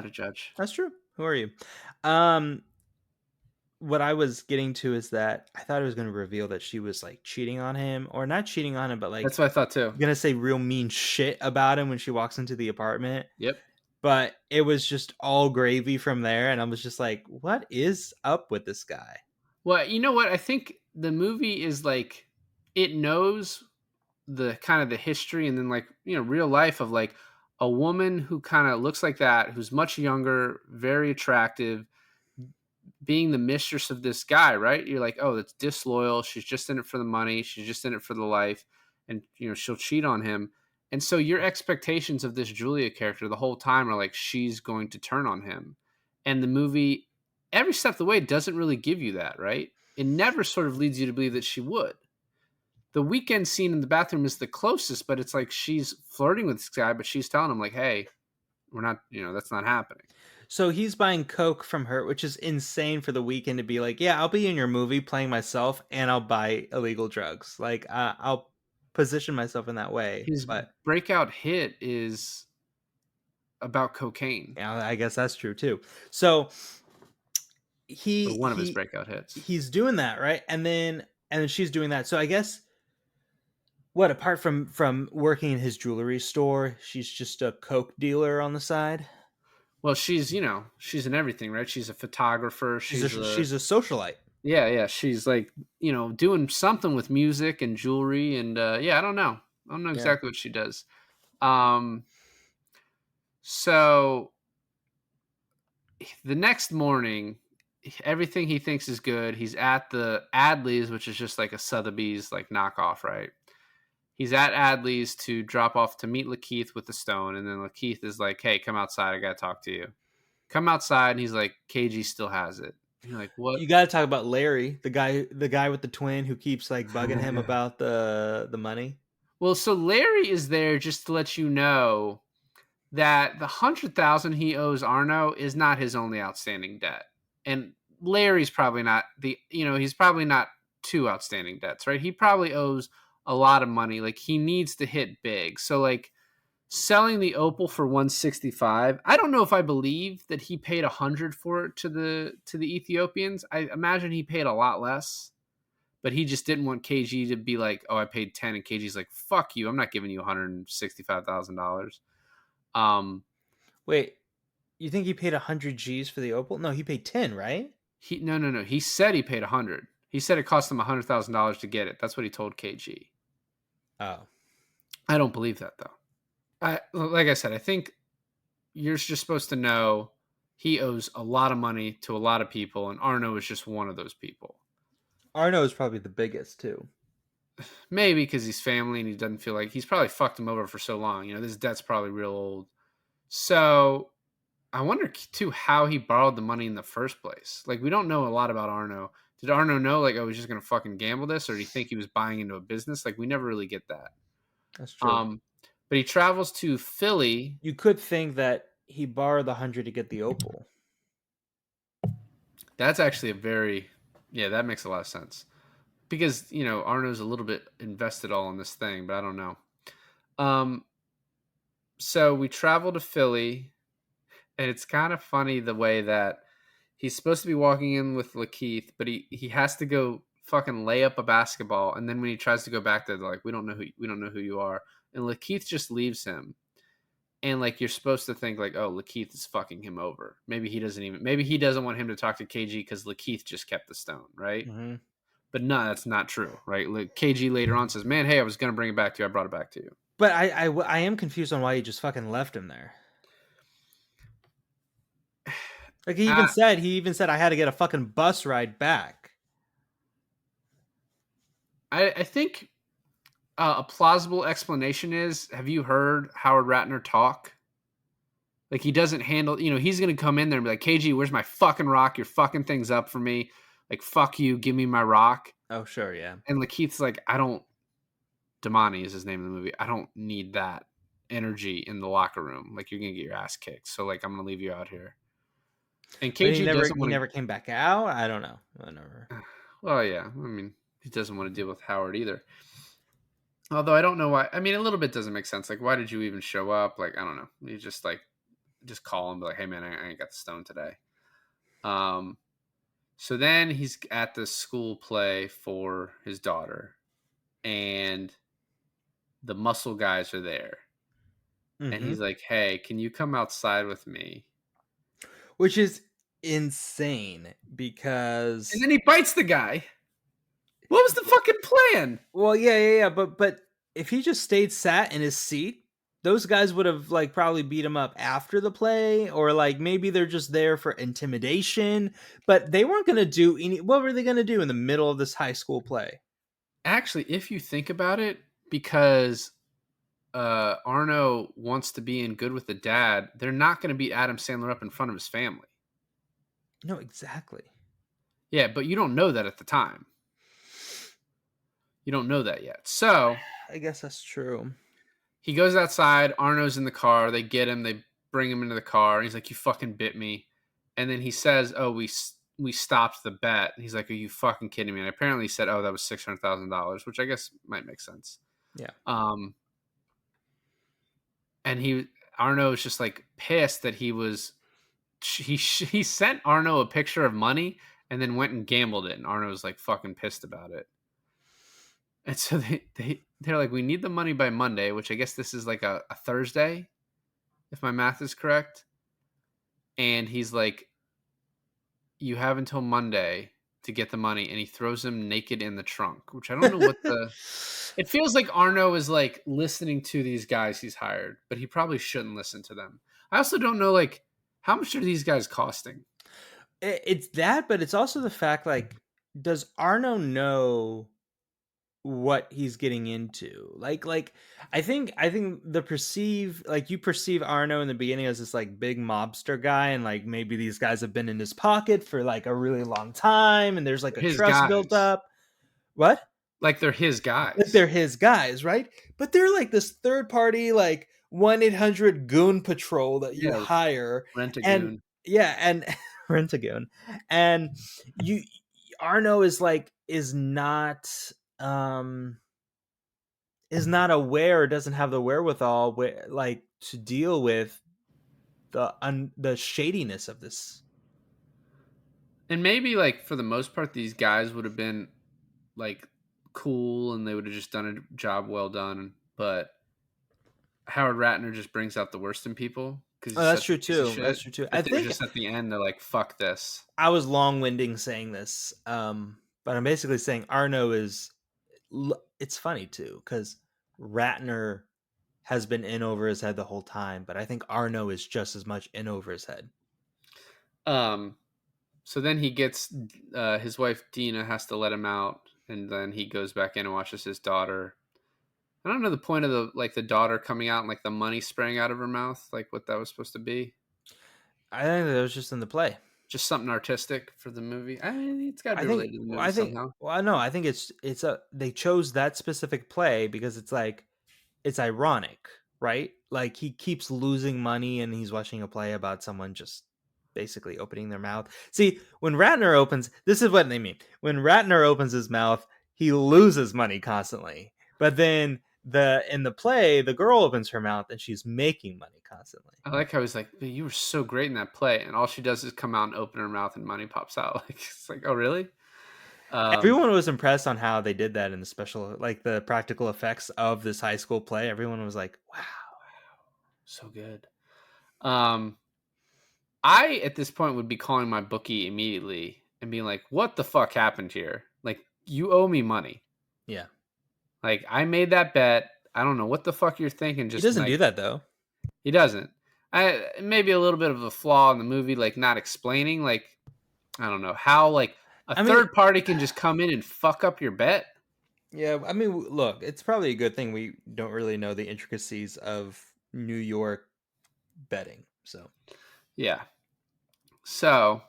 to judge? That's true. Who are you? What I was getting to is that I thought it was going to reveal that she was like cheating on him, or not cheating on him, but like That's what I thought too. gonna say real mean shit about him when she walks into the apartment. Yep. But it was just all gravy from there, and I was just like, what is up with this guy? Well, you know what? I think the movie is like, it knows the kind of the history and then like, real life of like a woman who kind of looks like that, who's much younger, very attractive, being the mistress of this guy, right? You're like, oh, that's disloyal. She's just in it for the money. She's just in it for the life. And, she'll cheat on him. And so your expectations of this Julia character the whole time are like, she's going to turn on him. And the movie, every step of the way, doesn't really give you that, right? It never sort of leads you to believe that she would. The weekend scene in the bathroom is the closest, but it's like she's flirting with this guy, but she's telling him like, hey, we're not, that's not happening. So he's buying coke from her, which is insane for the weekend to be like, yeah, I'll be in your movie playing myself and I'll buy illegal drugs. Like I'll position myself in that way. His But breakout hit is about cocaine. yeah, I guess that's true too. So Or one of his breakout hits. He's doing that, right? And then she's doing that. So I guess what, apart from working in his jewelry store, she's just a coke dealer on the side. Well, she's in everything, right? She's a photographer. She's a socialite. Yeah. She's like, doing something with music and jewelry, and I don't know exactly what she does. So the next morning, everything he thinks is good. He's at the Adley's, which is just like a Sotheby's like knockoff, right? He's at Adley's to meet Lakeith with the stone, and then Lakeith is like, "Hey, come outside. I gotta talk to you." Come outside, and he's like, "KG still has it." And you're like, "What?" You got to talk about Larry, the guy with the twin who keeps like bugging him about the money. Well, so Larry is there just to let you know that the 100,000 he owes Arno is not his only outstanding debt, and Larry's probably not he's probably not two outstanding debts, right? He probably owes a lot of money. Like he needs to hit big. So like selling the opal for 165, I don't know if I believe that he paid 100 for it to the Ethiopians. I imagine he paid a lot less, but he just didn't want KG to be like, oh, I paid 10, and KG's like, fuck you, I'm not giving you $165,000. Wait, you think he paid 100 G's for the opal? No, he paid 10, right? No. He said he paid 100. He said it cost him $100,000 to get it. That's what he told KG. Oh, I don't believe that though. Like I said, I think you're just supposed to know he owes a lot of money to a lot of people, and Arno is just one of those people. Arno is probably the biggest too. Maybe because he's family and he doesn't feel like he's probably fucked him over for so long. This debt's probably real old. So I wonder too how he borrowed the money in the first place. Like we don't know a lot about Arno. Did Arno know like, oh, he's just gonna fucking gamble this, or do you think he was buying into a business? Like we never really get that. That's true. But he travels to Philly. You could think that he borrowed the 100 to get the opal. That's actually that makes a lot of sense. Because, Arno's a little bit invested all in this thing, but I don't know. So we travel to Philly, and it's kind of funny the way that he's supposed to be walking in with Lakeith, but he has to go fucking lay up a basketball, and then when he tries to go back there, they're like, we don't know who you are, and Lakeith just leaves him, and like you're supposed to think like, oh, Lakeith is fucking him over. Maybe he doesn't want him to talk to KG because Lakeith just kept the stone, right? Mm-hmm. But no, that's not true, right? Like KG later on says, man, hey, I was gonna bring it back to you. I brought it back to you. But I am confused on why he just fucking left him there. Like he even said I had to get a fucking bus ride back. I think a plausible explanation is, have you heard Howard Ratner talk? Like he doesn't handle, he's going to come in there and be like, KG, where's my fucking rock? You're fucking things up for me. Like, fuck you. Give me my rock. Oh, sure. Yeah. And Lakeith's like, Damani is his name in the movie. I don't need that energy in the locker room. Like, you're going to get your ass kicked. So like, I'm going to leave you out here. And KG he never came back out. I don't know. Whatever. Well, yeah. I mean, he doesn't want to deal with Howard either. Although I don't know why. I mean, a little bit doesn't make sense. Like, why did you even show up? Like, I don't know. You just call him, be like, hey man, I ain't got the stone today. So then he's at the school play for his daughter, and the muscle guys are there. Mm-hmm. And he's like, hey, can you come outside with me? Which is insane because... And then he bites the guy. What was the fucking plan? Well, yeah. But if he just stayed sat in his seat, those guys would have like probably beat him up after the play, or like maybe they're just there for intimidation, but they weren't going to do what were they going to do in the middle of this high school play? Actually, if you think about it, because Arno wants to be in good with the dad, they're not going to beat Adam Sandler up in front of his family. No, exactly. Yeah, but you don't know that at the time. You don't know that yet. So I guess that's true. He goes outside. Arno's in the car. They get him. They bring him into the car. And he's like, you fucking bit me. And then he says, oh, we stopped the bet. And he's like, are you fucking kidding me? And apparently he said, oh, that was $600,000, which I guess might make sense. Yeah. And Arno was just like pissed that he sent Arno a picture of money and then went and gambled it. And Arno was like fucking pissed about it. And so they're like, we need the money by Monday, which I guess this is like a Thursday, if my math is correct. And he's like, you have until Monday to get the money. And he throws him naked in the trunk, which I don't know what it feels like Arno is like listening to these guys he's hired, but he probably shouldn't listen to them. I also don't know, like, how much are these guys costing? It's that, but it's also the fact, like, does Arno know what he's getting into? Like I think you perceive Arno in the beginning as this like big mobster guy, and like maybe these guys have been in his pocket for like a really long time, and there's like a trust built up. What? Like they're his guys. Like they're his guys, right? But they're like this third party, like 1-800 goon patrol that you hire. Rent a goon. Yeah, and rent a goon. And Arno is not aware, doesn't have the wherewithal to deal with the shadiness of this. And maybe like for the most part these guys would have been like cool and they would have just done a job well done, but Howard Ratner just brings out the worst in people. That's true too. I think just at the end they're like, fuck this. I was long-winding saying this, but I'm basically saying Arno is... It's funny too because Ratner has been in over his head the whole time, but I think Arno is just as much in over his head. So then he gets his wife Dina has to let him out, and then he goes back in and watches his daughter. I don't know the point of the daughter coming out and like the money spraying out of her mouth, like what that was supposed to be. I think that was just in the play. Just something artistic for the movie. It's got to be related to the movie somehow. Well, no, I think they chose that specific play because it's like, it's ironic, right? Like he keeps losing money and he's watching a play about someone just basically opening their mouth. See, when Ratner opens, this is what they mean. When Ratner opens his mouth, he loses money constantly. But then in the play, the girl opens her mouth and she's making money constantly. I like how he's like, you were so great in that play, and all she does is come out and open her mouth, and money pops out. Like it's like, oh really? Everyone was impressed on how they did that in the special, like the practical effects of this high school play. Everyone was like, wow. So good. I at this point would be calling my bookie immediately and being like, what the fuck happened here? Like, you owe me money. Yeah. Like, I made that bet. I don't know what the fuck you're thinking. He Just doesn't like, do that though. He doesn't. Maybe a little bit of a flaw in the movie, like not explaining, like I don't know how, like third party can just come in and fuck up your bet. Yeah, I mean, look, it's probably a good thing we don't really know the intricacies of New York betting. So yeah. So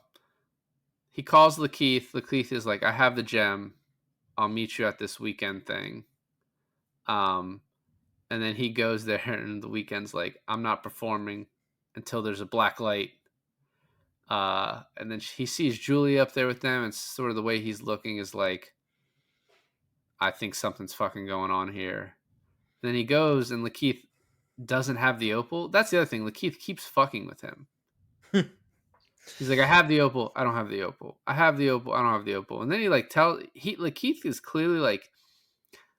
he calls Lakeith. Lakeith is like, I have the gem. I'll meet you at this weekend thing. And then he goes there, and the weekend's like, I'm not performing until there's a black light. And then he sees Julie up there with them, and sort of the way he's looking is like, I think something's fucking going on here. And then he goes, and Lakeith doesn't have the opal. That's the other thing. Lakeith keeps fucking with him. He's like, I have the opal. I don't have the opal. I have the opal. I don't have the opal. And then he like Lakeith is clearly like,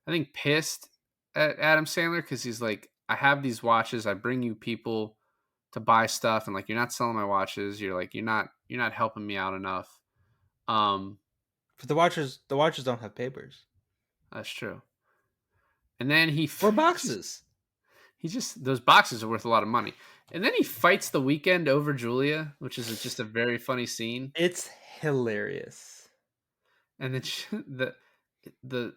I think pissed at Adam Sandler because he's like, I have these watches. I bring you people to buy stuff, and like, you're not selling my watches. You're like, you're not helping me out enough. For the watches don't have papers. That's true. And then or boxes. He just those boxes are worth a lot of money. And then he fights the weekend over Julia, which is just a very funny scene. It's hilarious. And then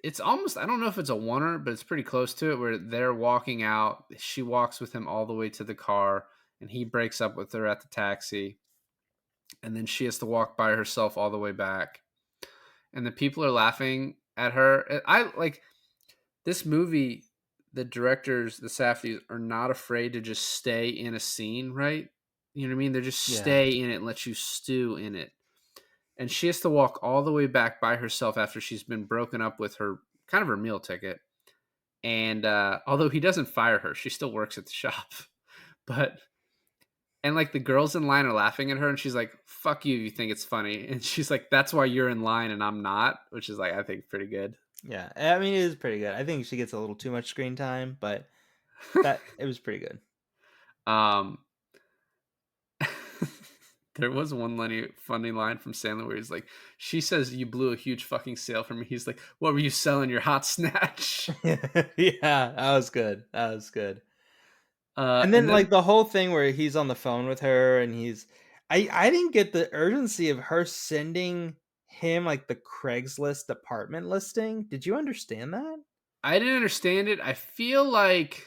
it's almost, I don't know if it's a oneer, but it's pretty close to it, where they're walking out. She walks with him all the way to the car, and he breaks up with her at the taxi. And then she has to walk by herself all the way back. And the people are laughing at her. I like this movie. The directors, the Safdies, are not afraid to just stay in a scene, right? You know what I mean? They're just stay in it and let you stew in it. And she has to walk all the way back by herself after she's been broken up with her meal ticket. And although he doesn't fire her, she still works at the shop. And like the girls in line are laughing at her, and she's like, fuck you if you think it's funny. And she's like, that's why you're in line and I'm not, which is like, I think pretty good. Yeah, I mean, it is pretty good. I think she gets a little too much screen time, but it was pretty good. There was one funny line from Sandler where he's like, she says, you blew a huge fucking sale for me. He's like, what were you selling, your hot snatch? Yeah, that was good. And then like the whole thing where he's on the phone with her, and I didn't get the urgency of her sending him like the Craigslist apartment listing. Did you understand that? I didn't understand it. I feel like,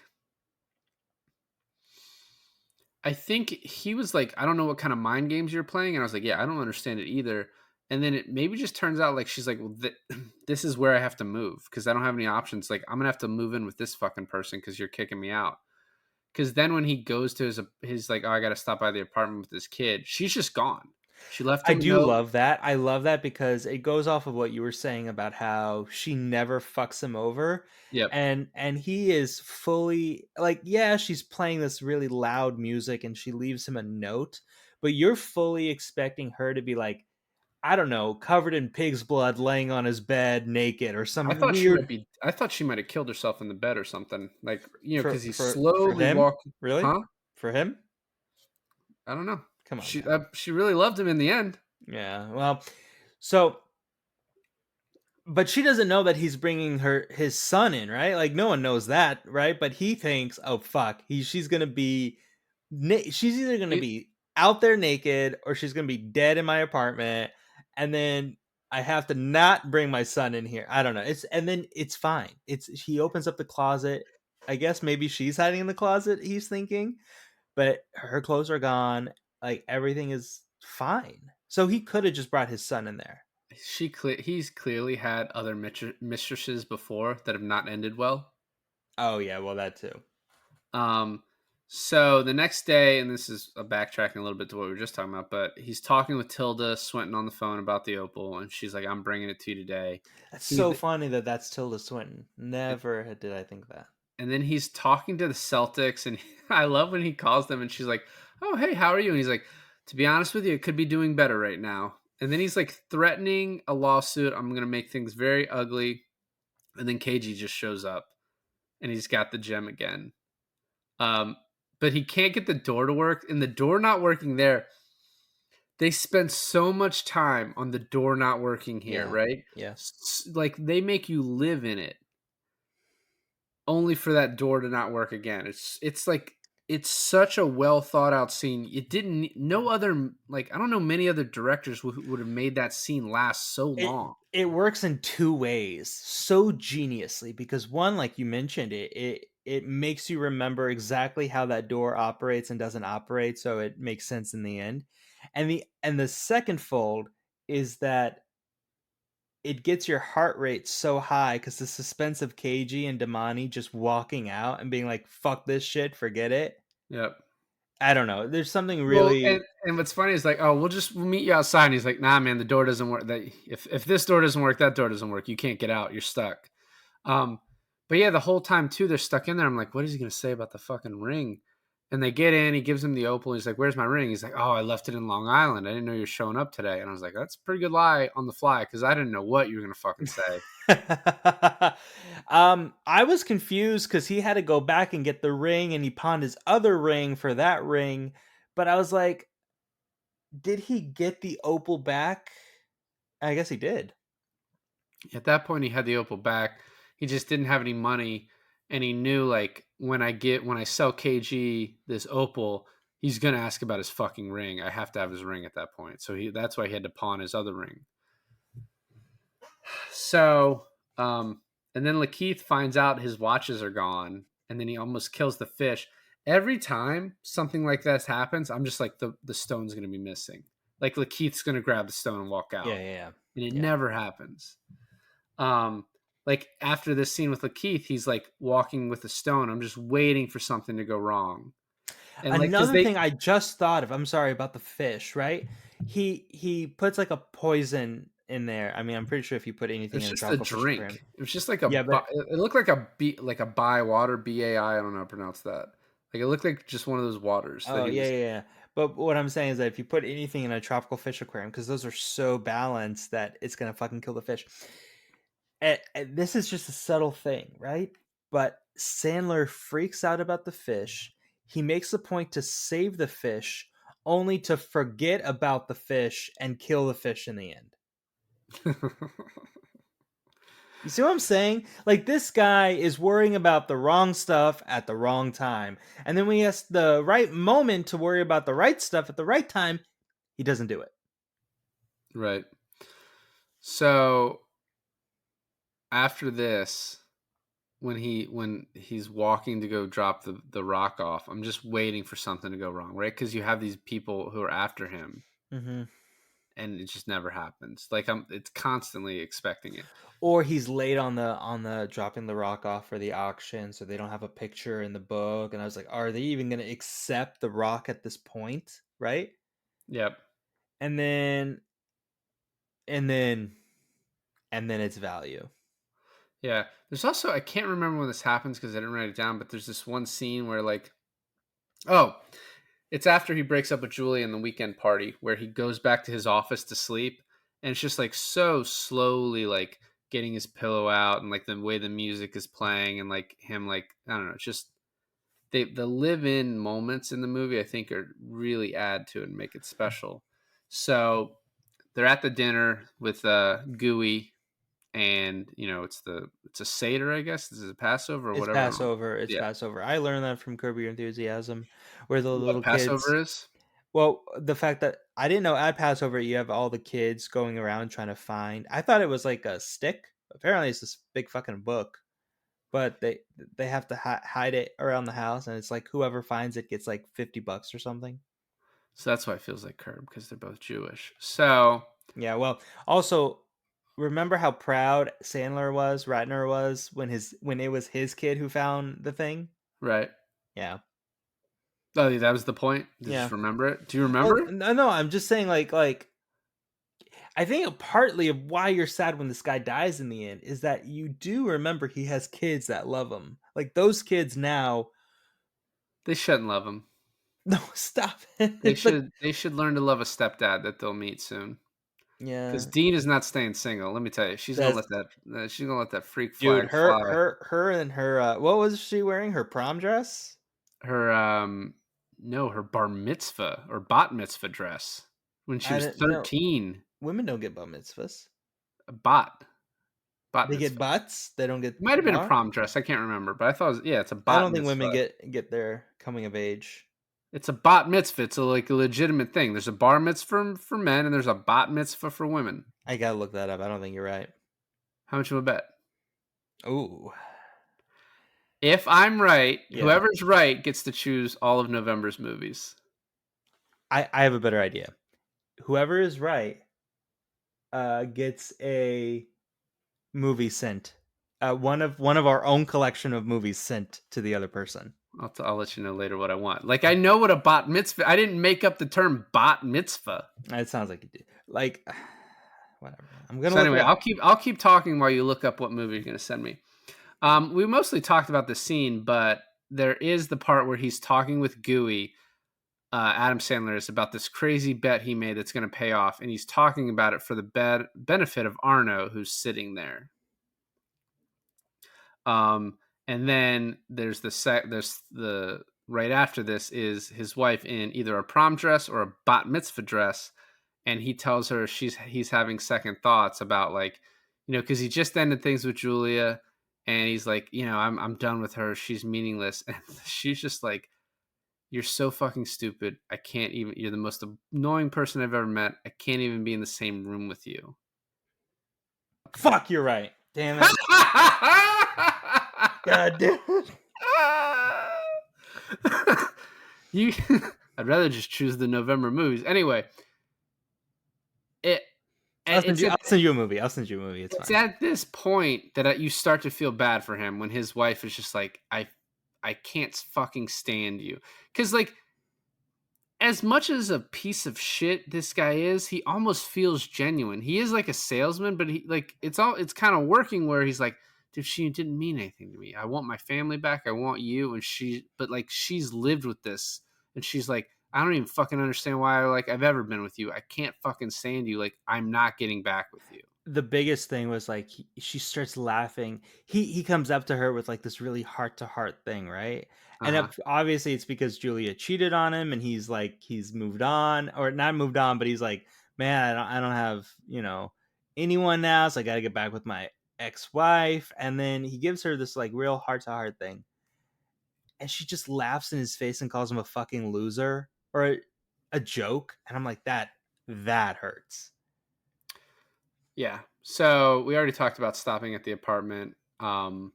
I think he was like, I don't know what kind of mind games you're playing. And I was like, yeah, I don't understand it either. And then it maybe just turns out like she's like, well, this is where I have to move because I don't have any options. Like, I'm going to have to move in with this fucking person because you're kicking me out. Because then when he goes to his like, oh, I got to stop by the apartment with this kid, she's just gone. She left him. I do love that. I love that because it goes off of what you were saying about how she never fucks him over. Yep. And he is fully like, yeah, she's playing this really loud music and she leaves him a note, but you're fully expecting her to be like, I don't know, covered in pig's blood, laying on his bed naked or something weird. I thought she might have killed herself in the bed or something. Like, you know, because he's for slowly walking. Really? Huh? For him? I don't know. Come on. She really loved him in the end. Yeah. Well, so, but she doesn't know that he's bringing his son in, right? Like no one knows that, right? But he thinks, oh fuck, she's gonna be, she's either gonna be out there naked or she's gonna be dead in my apartment, and then I have to not bring my son in here. I don't know. And then it's fine. He opens up the closet. I guess maybe she's hiding in the closet. He's thinking, but her clothes are gone. Like everything is fine. So he could have just brought his son in there. He's clearly had other mistresses before that have not ended well. Oh yeah, well that too. So the next day, and this is backtracking a little bit to what we were just talking about, but he's talking with Tilda Swinton on the phone about the opal, and she's like, "I'm bringing it to you today." That's He's so funny that that's Tilda Swinton. and, Never did I think that. and then he's talking to the Celtics, and I love when he calls them, and she's like, "Oh, hey, how are you?" And he's like, "To be honest with you, it could be doing better right now." And then he's like threatening a lawsuit. I'm gonna make things very ugly. And then KG just shows up, and he's got the gem again. Um, but he can't get the door to work, and the door not working there. They spend so much time on the door not working here, Yeah. right? Yeah. Like they make you live in it, only for that door to not work again. It's like it's such a well thought out scene. It didn't. No other like I don't know many other directors would have made that scene last so It long. it works in two ways so geniusly because one, like you mentioned, it makes you remember exactly how that door operates and doesn't operate, so it makes sense in the end. And the second fold is that it gets your heart rate so high because the suspense of KG and Damani just walking out and being like, fuck this shit, forget it. Yep. I don't know. There's something Well, really. and what's funny is like, oh, we'll meet you outside. And he's like, nah, man, the door doesn't work. That if this door doesn't work, that door doesn't work. You can't get out. You're stuck. Um, but yeah, the whole time too, they're stuck in there. I'm like, what is he gonna say about the fucking ring? And they get in. He gives him the opal. He's like, where's my ring? He's like, oh, I left it in Long Island. I didn't know you were showing up today. And I was like, that's a pretty good lie on the fly because I didn't know what you were gonna fucking say. I was confused because he had to go back and get the ring and he pawned his other ring for that ring. But I was like, did he get the opal back? I guess he did. At that point, he had the opal back. He just didn't have any money, and he knew like when I sell KG this opal, he's gonna ask about his fucking ring. I have to have his ring at that point. So that's why he had to pawn his other ring. So, and then Lakeith finds out his watches are gone, and then he almost kills the fish. Every time something like this happens, I'm just like the stone's gonna be missing. Like Lakeith's gonna grab the stone and walk out, Yeah. and it Yeah. never happens. Like after this scene with Lakeith, he's like walking with a stone. I'm just waiting for something to go wrong. And like, cause Another thing I just thought of, I'm sorry about the fish, right? He puts like a poison in there. I mean, I'm pretty sure if you put anything it's in a just a tropical fish aquarium. drink. It was just like Yeah, but it looked like a Bai water, BAI. I don't know how to pronounce that. Like it looked like just one of those waters that oh he yeah, was. yeah. But what I'm saying is that if you put anything in a tropical fish aquarium, because those are so balanced that it's gonna fucking kill the fish. And this is just a subtle thing, right? But Sandler freaks out about the fish. He makes a point to save the fish, only to forget about the fish and kill the fish in the end. You see what I'm saying? Like, this guy is worrying about the wrong stuff at the wrong time. And then when he has the right moment to worry about the right stuff at the right time, he doesn't do it. Right. So after this, when he's walking to go drop the rock off, I'm just waiting for something to go wrong, right? Because you have these people who are after him, Mm-hmm. and it just never happens. Like it's constantly expecting it. Or he's late on the dropping the rock off for the auction, so they don't have a picture in the book. And I was like, are they even going to accept the rock at this point, right? Yep. And then and then it's value. Yeah. There's also I can't remember when this happens because I didn't write it down, but there's this one scene where like, oh, it's after he breaks up with Julie in the weekend party where he goes back to his office to sleep, and it's just like so slowly like getting his pillow out and like the way the music is playing and like him like I don't know, it's just the live-in moments in the movie I think are really add to it and make it special. So they're at the dinner with Gooey, and it's a Seder, I guess. Is it Passover or It's whatever? Passover. It's Yeah. Passover. I learned that from Curb Your Enthusiasm, where the What little Passover kids. is? Well, the fact that I didn't know at Passover you have all the kids going around trying to find. I thought it was like a stick. Apparently, it's this big fucking book. But they have to hide it around the house, and it's like whoever finds it gets like $50 or something. So that's why it feels like Curb, because they're both Jewish. So Yeah. Well, also remember how proud Ratner was when it was his kid who found the thing. right. Yeah. Oh, yeah, that was the point. Did you Yeah. just remember it? Do you Well, remember? no, I'm just saying, like, I think partly of why you're sad when this guy dies in the end is that you do remember he has kids that love him. Like those kids now. They shouldn't love him. No, stop They it. But should. They should learn to love a stepdad that they'll meet soon. Because yeah, Dean is not staying single. Let me tell you, she's gonna that's let that. She's gonna let that freak dude. flag fly. Her, and her. What was she wearing? Her prom dress. Her no, her bar mitzvah or bat mitzvah dress when she I was didn't know. 13. Women don't get bar mitzvahs. A bat They get mitzvah. butts. They don't get It might have been a bar. prom dress. I can't remember, but I thought it was, yeah, it's a I bat don't think women mitzvah. get their coming of age. It's a bat mitzvah. It's like a legitimate thing. There's a bar mitzvah for men, and there's a bat mitzvah for women. I gotta look that up. I don't think you're right. How much of a bet? Ooh, If I'm right, yeah. whoever's right gets to choose all of November's movies. I have a better idea. Whoever is right gets a movie sent. One of our own collection of movies sent to the other person. I'll let you know later what I want. Like, I know what a bat mitzvah. I didn't make up the term bat mitzvah. It sounds like you do. Like, whatever. I'm gonna So look anyway, it up. I'll keep talking while you look up what movie you're gonna send me. We mostly talked about the scene, but there is the part where he's talking with Gooey. Adam Sandler is about this crazy bet he made that's going to pay off, and he's talking about it for the benefit of Arno, who's sitting there. And then there's the right after this is his wife in either a prom dress or a bat mitzvah dress, and he tells her he's having second thoughts about, like, because he just ended things with Julia, and he's like, I'm done with her, she's meaningless, and she's just like, you're so fucking stupid. I can't even. You're the most annoying person I've ever met. I can't even be in the same room with you. Fuck, you're right. Damn it. God damn it. You. I'd rather just choose the November movies. Anyway, I'll send you a movie. It's it's fine. at this point that you start to feel bad for him when his wife is just like, I can't fucking stand you. Because, like, as much as a piece of shit this guy is, he almost feels genuine. He is like a salesman, but he, like, it's kind of working where he's like, dude, she didn't mean anything to me. I want my family back. I want you. And but like, she's lived with this, and she's like, I don't even fucking understand why I've ever been with you. I can't fucking stand you. Like, I'm not getting back with you. The biggest thing was, like, she starts laughing. He comes up to her with, like, this really heart to heart thing, right? And obviously it's because Julia cheated on him, and he's like, he's moved on, or not moved on, but he's like, man, I don't have anyone now, so I got to get back with my ex-wife. And then he gives her this, like, real heart to heart thing, and she just laughs in his face and calls him a fucking loser or a joke, and I'm like, that hurts. Yeah. So we already talked about stopping at the apartment. So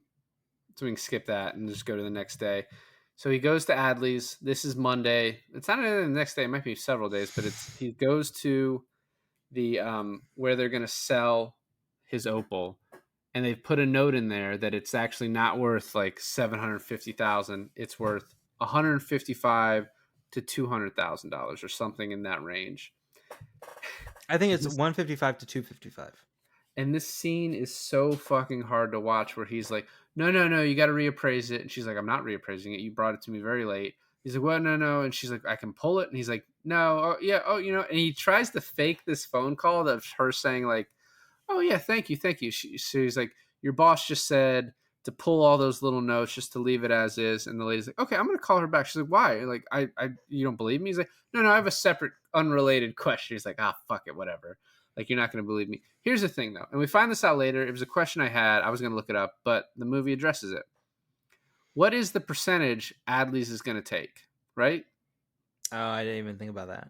we can skip that and just go to the next day. So he goes to Adley's. This is Monday. It's not even the next day. It might be several days, but he goes to the where they're going to sell his Opal, and they've put a note in there that it's actually not worth like $750,000. It's worth $155,000 to $200,000 or something in that range. I think it's 155 to 255. And this scene is so fucking hard to watch where he's like, no, you got to reappraise it. And she's like, I'm not reappraising it. You brought it to me very late. He's like, well, no. And she's like, I can pull it. And he's like, no. Oh, yeah. Oh, and he tries to fake this phone call of her saying like, oh, yeah, thank you. So he's like, your boss just said to pull all those little notes, just to leave it as is. And the lady's like, okay, I'm going to call her back. She's like, why? Like, you don't believe me? He's like, no, I have a separate unrelated question. He's like, fuck it, whatever. Like, you're not going to believe me. Here's the thing, though. And we find this out later. It was a question I had. I was going to look it up, but the movie addresses it. What is the percentage Adley's is going to take, right? Oh, I didn't even think about that.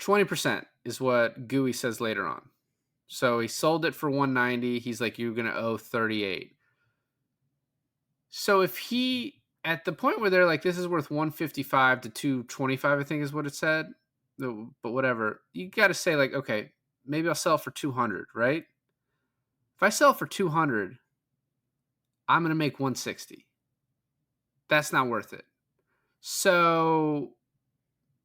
20% is what Gooey says later on. So he sold it for $190. He's like, you're going to owe $38. So if he, at the point where they're like, this is worth $155 to $225, I think is what it said. But whatever. You got to say, like, okay, maybe I'll sell it for $200, right? If I sell it for $200, I'm going to make $160. That's not worth it. So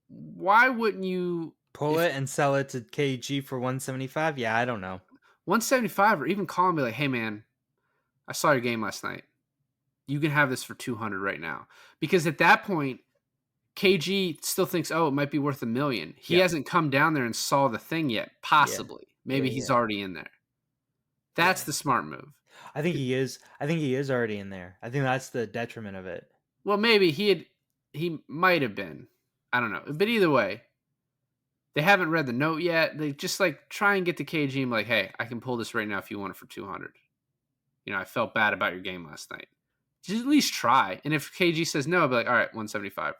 why wouldn't you Pull it and sell it to KG for 175. Yeah, I don't know. 175 or even call and be like, hey man, I saw your game last night. You can have this for 200 right now. Because at that point, KG still thinks, oh, it might be worth $1 million. He Yeah. hasn't come down there and saw the thing yet. Possibly. Maybe Yeah, he's yeah. already in there. That's Yeah. the smart move. I think he is. I think he is already in there. I think that's the detriment of it. Well, maybe he might have been. I don't know. But either way, they haven't read the note yet. They just like try and get to KG and be like, hey, I can pull this right now if you want it for 200. I felt bad about your game last night. Just at least try. And if KG says no, I'll be like, all right, 175.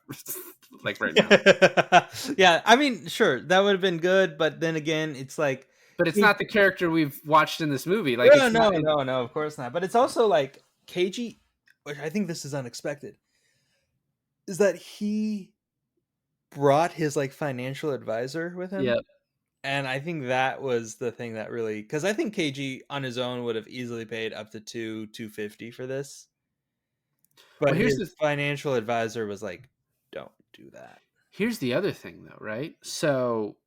Like right now. Yeah, I mean, sure, that would have been good, but then again, it's like, But it's not the character we've watched in this movie. Like, no, it's no, not, no, of course not. But it's also like KG, which I think this is unexpected, is that he brought his like financial advisor with him. Yep. And I think that was the thing that really, because I think KG on his own would have easily paid up to $250 for this. But Well, here's his the financial advisor was like, don't do that. Here's the other thing, though, right? So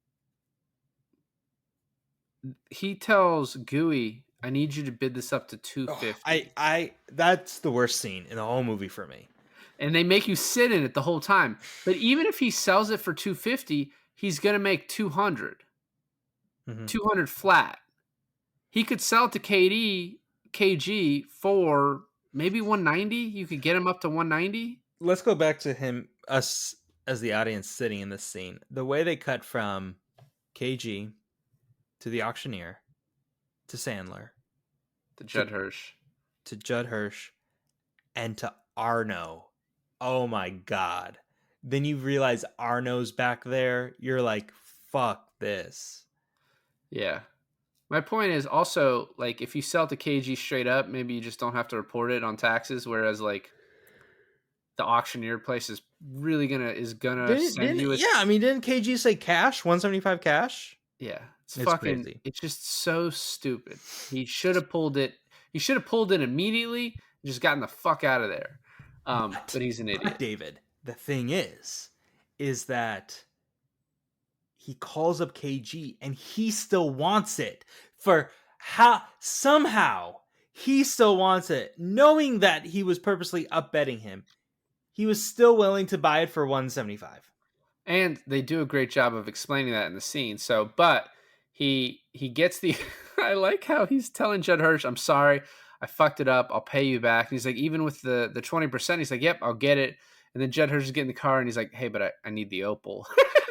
he tells Gooey, I need you to bid this up to 250. I that's the worst scene in the whole movie for me. And they make you sit in it the whole time. But even if he sells it for 250, he's going to make 200. 200 flat. He could sell it to KG for maybe 190. You could get him up to 190. Let's go back to us as the audience sitting in this scene. The way they cut from KG to the auctioneer to Sandler To Judd Hirsch. to Judd Hirsch and to Arno. Oh my God. Then you realize Arno's back there. You're like, fuck this. Yeah. My point is also, like, if you sell to KG straight up, maybe you just don't have to report it on taxes. Whereas, like, the auctioneer place is really gonna send you. Yeah, I mean, didn't KG say cash? 175 cash? Yeah, it's fucking crazy. It's just so stupid. He should have pulled it. He should have pulled it immediately and just gotten the fuck out of there. But he's an idiot. But David, the thing is that he calls up KG and he still wants it. Somehow he still wants it, knowing that he was purposely upbetting him. He was still willing to buy it for 175. And they do a great job of explaining that in the scene. So, but he gets the. I like how he's telling Judd Hirsch, "I'm sorry, I fucked it up. I'll pay you back." And he's like, even with the 20%, he's like, "Yep, I'll get it." And then Judd Hirsch is getting in the car and he's like, "Hey, but I need the opal."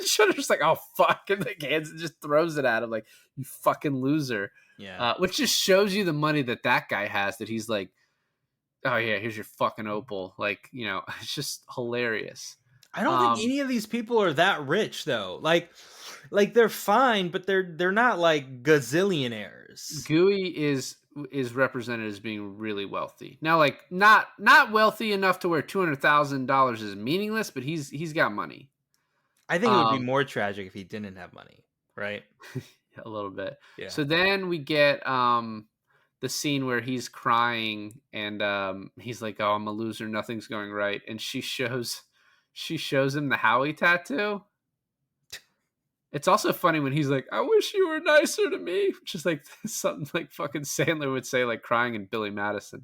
Judd Hirsch's like, "Oh fuck!" And like hands and just throws it at him like, "You fucking loser." Yeah, which just shows you the money that guy has. That he's like, "Oh yeah, here's your fucking opal." Like, it's just hilarious. I don't think any of these people are that rich though. Like they're fine, but they're not like gazillionaires. Gooey is represented as being really wealthy. Now, like not wealthy enough to where $200,000 is meaningless, but he's got money. I think it would be more tragic if he didn't have money, right? A little bit. Yeah. So then we get the scene where he's crying and he's like, "Oh, I'm a loser. Nothing's going right." And she shows him the Howie tattoo. It's also funny when he's like, "I wish you were nicer to me," which is like something like fucking Sandler would say, like crying in Billy Madison.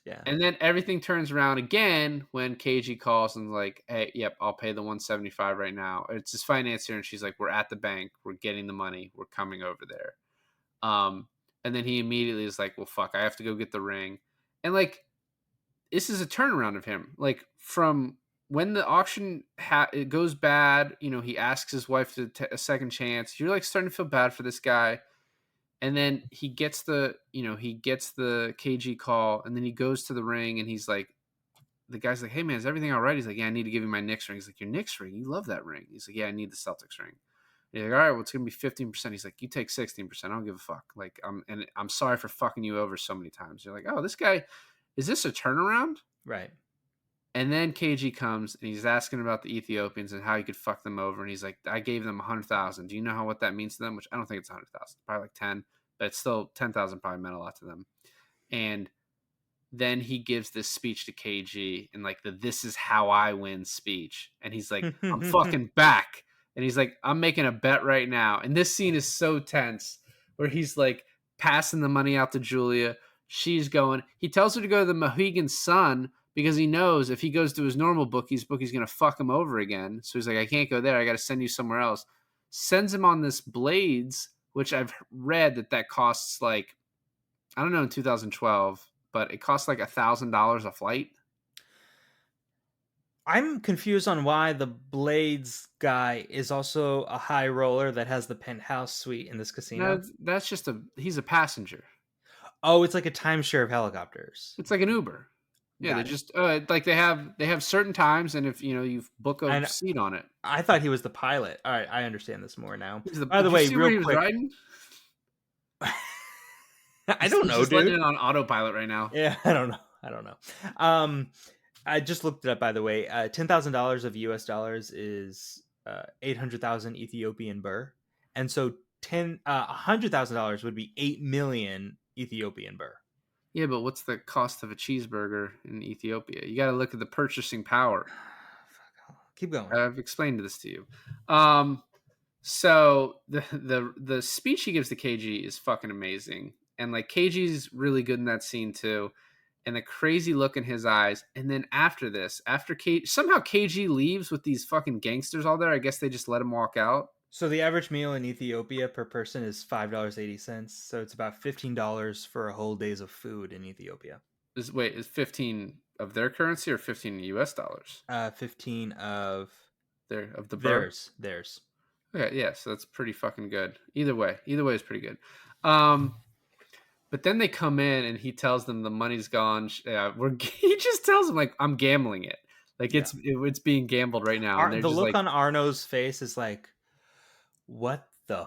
Yeah. And then everything turns around again when KG calls and like, "Hey, yep, I'll pay the 175 right now." It's his financier, and she's like, "We're at the bank. We're getting the money. We're coming over there." And then he immediately is like, "Well, fuck, I have to go get the ring." And like, this is a turnaround of him. Like from when the auction it goes bad, he asks his wife to a second chance. You're like starting to feel bad for this guy. And then he gets the KG call, and then he goes to the ring, and he's like, the guy's like, "Hey man, is everything all right?" He's like, "Yeah, I need to give you my Knicks ring." He's like, "Your Knicks ring? You love that ring." He's like, "Yeah, I need the Celtics ring." And he's like, "All right, well, it's gonna be 15%. He's like, "You take 16%. I don't give a fuck. Like, I'm sorry for fucking you over so many times." You're like, "Oh, this guy, is this a turnaround?" Right. And then KG comes and he's asking about the Ethiopians and how he could fuck them over. And he's like, "I gave them 100,000. Do you know what that means to them?" Which I don't think it's 100,000, probably like 10, but it's still 10,000 probably meant a lot to them. And then he gives this speech to KG and like the "This is how I win" speech, and he's like, "I'm fucking back," and he's like, "I'm making a bet right now." And this scene is so tense, where he's like passing the money out to Julia. She's going. He tells her to go to the Mohegan Sun because he knows if he goes to his normal bookie's gonna fuck him over again. So he's like, "I can't go there. I got to send you somewhere else." Sends him on this Blades, which I've read that costs like, I don't know in 2012, but it costs like $1,000 a flight. I'm confused on why the Blades guy is also a high roller that has the penthouse suite in this casino. No, that's just he's a passenger. Oh, it's like a timeshare of helicopters. It's like an Uber. Yeah, Got they it. just like they have certain times, and if you book a And seat on it. I thought he was the pilot. All right, I understand this more now. By the Did you way, see where he real was quick, riding? I don't know, He's just dude. letting it on autopilot right now. Yeah, I don't know. I just looked it up, by the way. $10,000 of US dollars is 800,000 Ethiopian birr, and so $100,000 would be 8 million Ethiopian birr. Yeah, but what's the cost of a cheeseburger in Ethiopia? You got to look at the purchasing power. Keep going. I've explained this to you. So the speech he gives to KG is fucking amazing, and like KG's really good in that scene too, and the crazy look in his eyes. And then after somehow KG leaves with these fucking gangsters all there. I guess they just let him walk out. So the average meal in Ethiopia per person is $5.80. So it's about $15 for a whole day's of food in Ethiopia. Is 15 of their currency or 15 US dollars? 15 of the birr? theirs. Okay, yeah, so that's pretty fucking good. Either way is pretty good. But then they come in and he tells them the money's gone. He just tells them like, I'm gambling it. Like it's being gambled right now. And The look on Arno's face is like, what the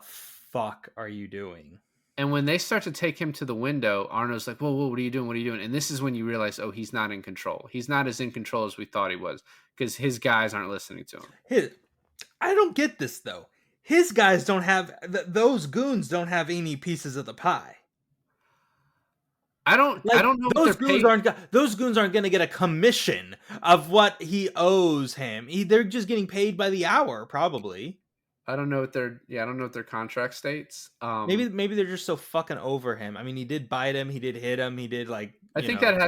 fuck are you doing? And when they start to take him to the window, Arno's like, whoa, what are you doing? What are you doing? And this is when you realize, oh, he's not in control. He's not as in control as we thought he was because his guys aren't listening to him. I don't get this, though. His guys don't have, those goons don't have any pieces of the pie. I don't know. Those goons aren't going to get a commission of what he owes him. They're just getting paid by the hour, probably. I don't know what their contract states. Maybe they're just so fucking over him. I mean, he did bite him, he did hit him, he did like. I think that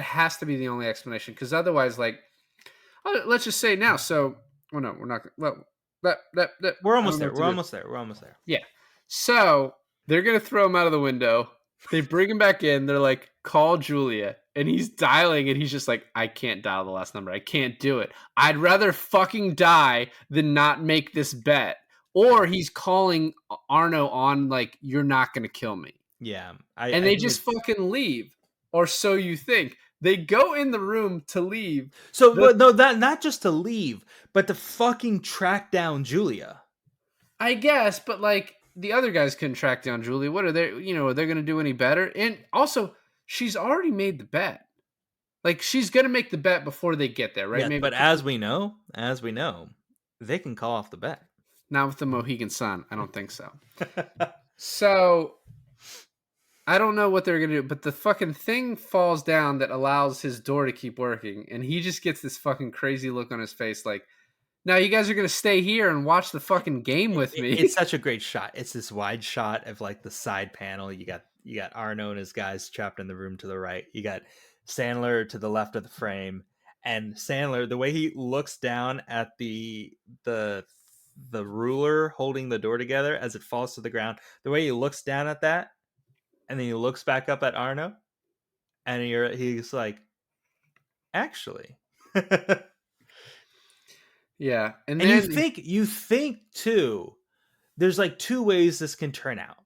has to be the only explanation because otherwise, like, let's just say now. So, well, no, we're not. Well, we're almost there. We're almost there. Yeah. So they're gonna throw him out of the window. They bring him back in. They're like, call Julia. And he's dialing and he's just like, I can't dial the last number. I can't do it. I'd rather fucking die than not make this bet. Or he's calling Arno on like, you're not going to kill me. Yeah. They just fucking leave. Or so you think. They go in the room to leave. So, no, that not just to leave, but to fucking track down Julia. I guess, but like, the other guys couldn't track down Julia. What are they, are they going to do any better? And also, she's already made the bet. Like, she's going to make the bet before they get there, right? Yeah, but as we know, they can call off the bet. Not with the Mohegan Sun. I don't think so. So, I don't know what they're going to do, but the fucking thing falls down that allows his door to keep working. And he just gets this fucking crazy look on his face like, now you guys are going to stay here and watch the fucking game with me. It's such a great shot. It's this wide shot of like the side panel. You got Arno and his guys trapped in the room to the right. You got Sandler to the left of the frame. And Sandler, the way he looks down at the ruler holding the door together as it falls to the ground, the way he looks down at that, and then he looks back up at Arno, and he's like, actually. Yeah. And then you think too, there's like two ways this can turn out.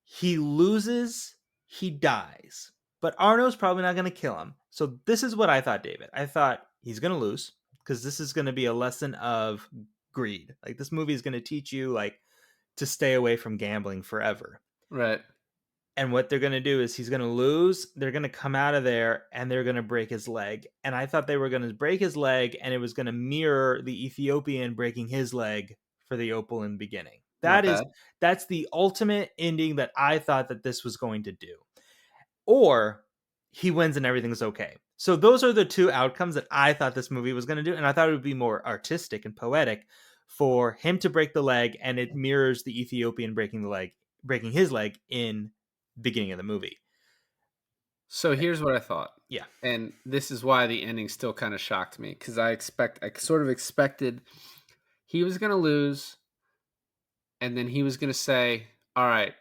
He loses, he dies, but Arno's probably not going to kill him. So this is what I thought, David. I thought he's going to lose because this is going to be a lesson of greed. Like, this movie is going to teach you like to stay away from gambling forever. Right. And what they're going to do is he's going to lose. They're going to come out of there and they're going to break his leg. And I thought they were going to break his leg and it was going to mirror the Ethiopian breaking his leg for the opal in the beginning. That's the ultimate ending that I thought that this was going to do. Or he wins and everything's okay. So those are the two outcomes that I thought this movie was going to do, and I thought it would be more artistic and poetic for him to break the leg, and it mirrors the Ethiopian breaking his leg in the beginning of the movie. So here's what I thought. Yeah. And this is why the ending still kind of shocked me, because I sort of expected he was going to lose, and then he was going to say, all right,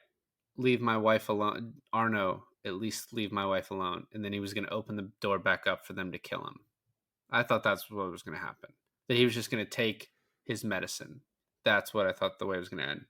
leave my wife alone. Arno, at least leave my wife alone. And then he was going to open the door back up for them to kill him. I thought that's what was going to happen. That he was just going to take his medicine. That's what I thought the way it was going to end.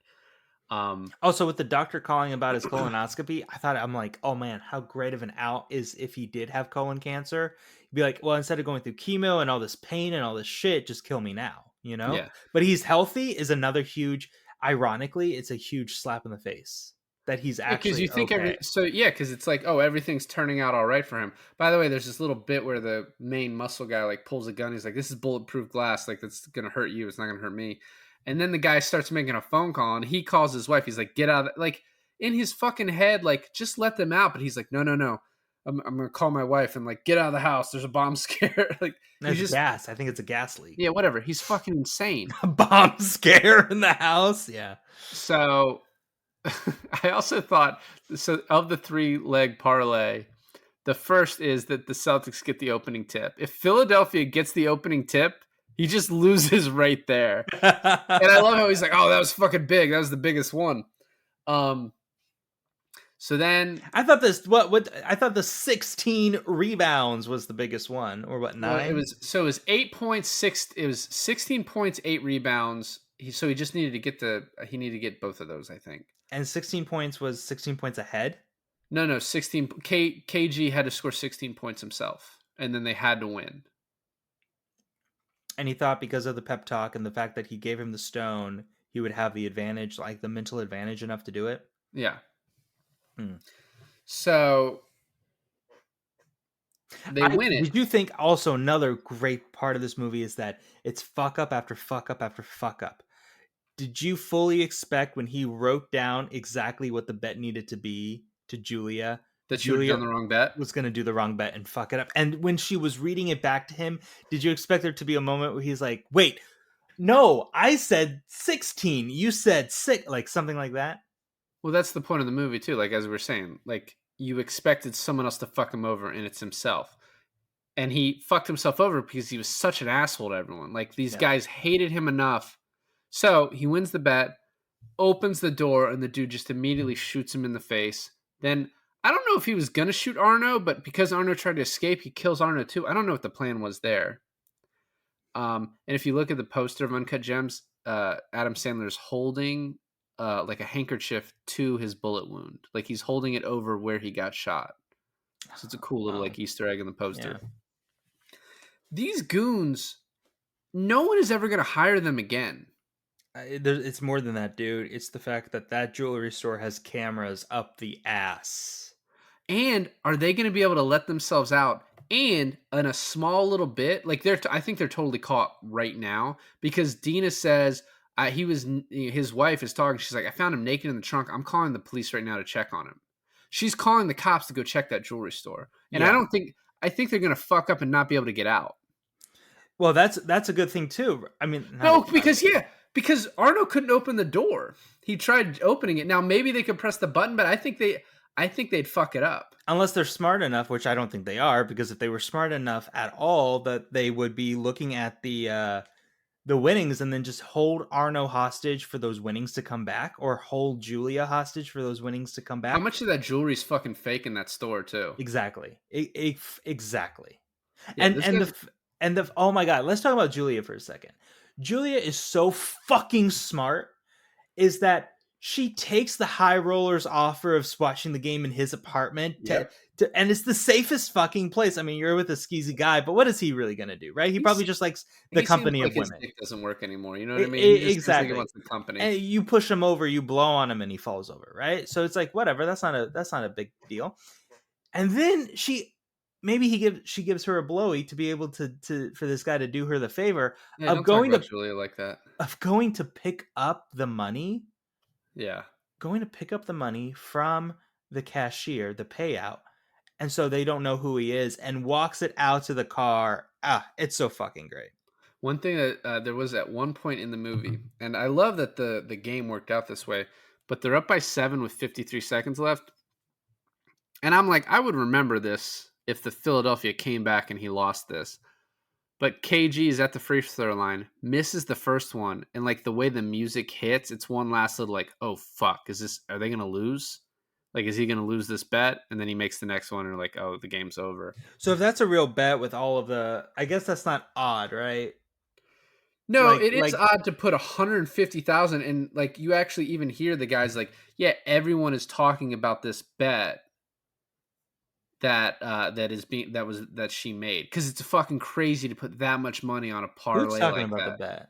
Also, with the doctor calling about his colonoscopy, I'm like, oh man, how great of an out is if he did have colon cancer. He'd be like, well, instead of going through chemo and all this pain and all this shit, just kill me now, you know? Yeah. But he's healthy is another huge, ironically, it's a huge slap in the face that he's actually because you think okay. because it's like, oh, everything's turning out all right for him. By the way, there's this little bit where the main muscle guy like pulls a gun. He's like, this is bulletproof glass. Like, it's gonna hurt you. It's not gonna hurt me. And then the guy starts making a phone call, and he calls his wife. He's like, get out of like in his fucking head, like, just let them out. But he's like, no. I'm gonna call my wife and like, get out of the house. There's a bomb scare. Like, That's just gas. I think it's a gas leak. Yeah, whatever. He's fucking insane. A bomb scare in the house. Yeah. So I also thought, so of the 3-leg parlay, the first is that the Celtics get the opening tip. If Philadelphia gets the opening tip, he just loses right there. And I love how he's like, oh, that was fucking big. That was the biggest one. So then I thought I thought the 16 rebounds was the biggest one, or what, 9? Well, it was 8.6. It was 16 points, 8 rebounds. He just needed to get both of those, I think. And 16 points was 16 points ahead? No, 16. KG had to score 16 points himself, and then they had to win. And he thought because of the pep talk and the fact that he gave him the stone, he would have the advantage, like the mental advantage enough to do it? Yeah. So they win it. Did you think also another great part of this movie is that it's fuck up after fuck up after fuck up? Did you fully expect when he wrote down exactly what the bet needed to be to Julia that Julia done the wrong bet? Was going to do the wrong bet and fuck it up? And when she was reading it back to him, did you expect there to be a moment where he's like, wait, no, I said 16. You said 6, like something like that? Well, that's the point of the movie too. Like, as we were saying, like, you expected someone else to fuck him over, and it's himself. And he fucked himself over because he was such an asshole to everyone. Like, these guys hated him enough. So he wins the bet, opens the door, and the dude just immediately shoots him in the face. Then, I don't know if he was going to shoot Arno, but because Arno tried to escape, he kills Arno too. I don't know what the plan was there. And if you look at the poster of Uncut Gems, Adam Sandler's holding like a handkerchief to his bullet wound. Like, he's holding it over where he got shot. So it's a cool little like Easter egg in the poster. Yeah. These goons, no one is ever going to hire them again. It's more than that, dude. It's the fact that jewelry store has cameras up the ass. And are they going to be able to let themselves out? And in a small little bit, like I think they're totally caught right now, because Dina says his wife is talking. She's like, I found him naked in the trunk. I'm calling the police right now to check on him. She's calling the cops to go check that jewelry store. And I think they're going to fuck up and not be able to get out. Well, that's a good thing too. I mean, because Arno couldn't open the door. He tried opening it. Now maybe they could press the button, but I think they'd fuck it up. Unless they're smart enough, which I don't think they are, because if they were smart enough at all, that they would be looking at the winnings and then just hold Arno hostage for those winnings to come back, or hold Julia hostage for those winnings to come back. How much of that jewelry's fucking fake in that store too? Exactly. Exactly. Yeah, and the oh my God, let's talk about Julia for a second. Julia is so fucking smart, is that she takes the high roller's offer of watching the game in his apartment and it's the safest fucking place. I mean, you're with a skeezy guy, but what is he really going to do, right? He probably just likes the company of women. His dick doesn't work anymore. You know what I mean? Exactly. He wants the company. And you push him over, you blow on him, and he falls over, right? So it's like, whatever. That's not a big deal. And then she gives her a blowy to be able to for this guy to do her the favor of going to Julia like that, of going to pick up the money. Yeah. Going to pick up the money from the cashier, the payout, and so they don't know who he is, and walks it out to the car. It's so fucking great. One thing that there was at one point in the movie, and I love that the game worked out this way, but they're up by 7 with 53 seconds left. And I'm like, I would remember this if the Philadelphia came back and he lost this. But KG is at the free throw line, misses the first one, and like the way the music hits, it's one last little like, oh fuck, are they gonna lose? Like, is he gonna lose this bet? And then he makes the next one, and like, oh, the game's over. So if that's a real bet with all of the, I guess that's not odd, right? No, it is odd to put 150,000, and like you actually even hear the guys like, yeah, everyone is talking about this bet that she made, because it's fucking crazy to put that much money on a parlay. Who's talking like about that. the bet?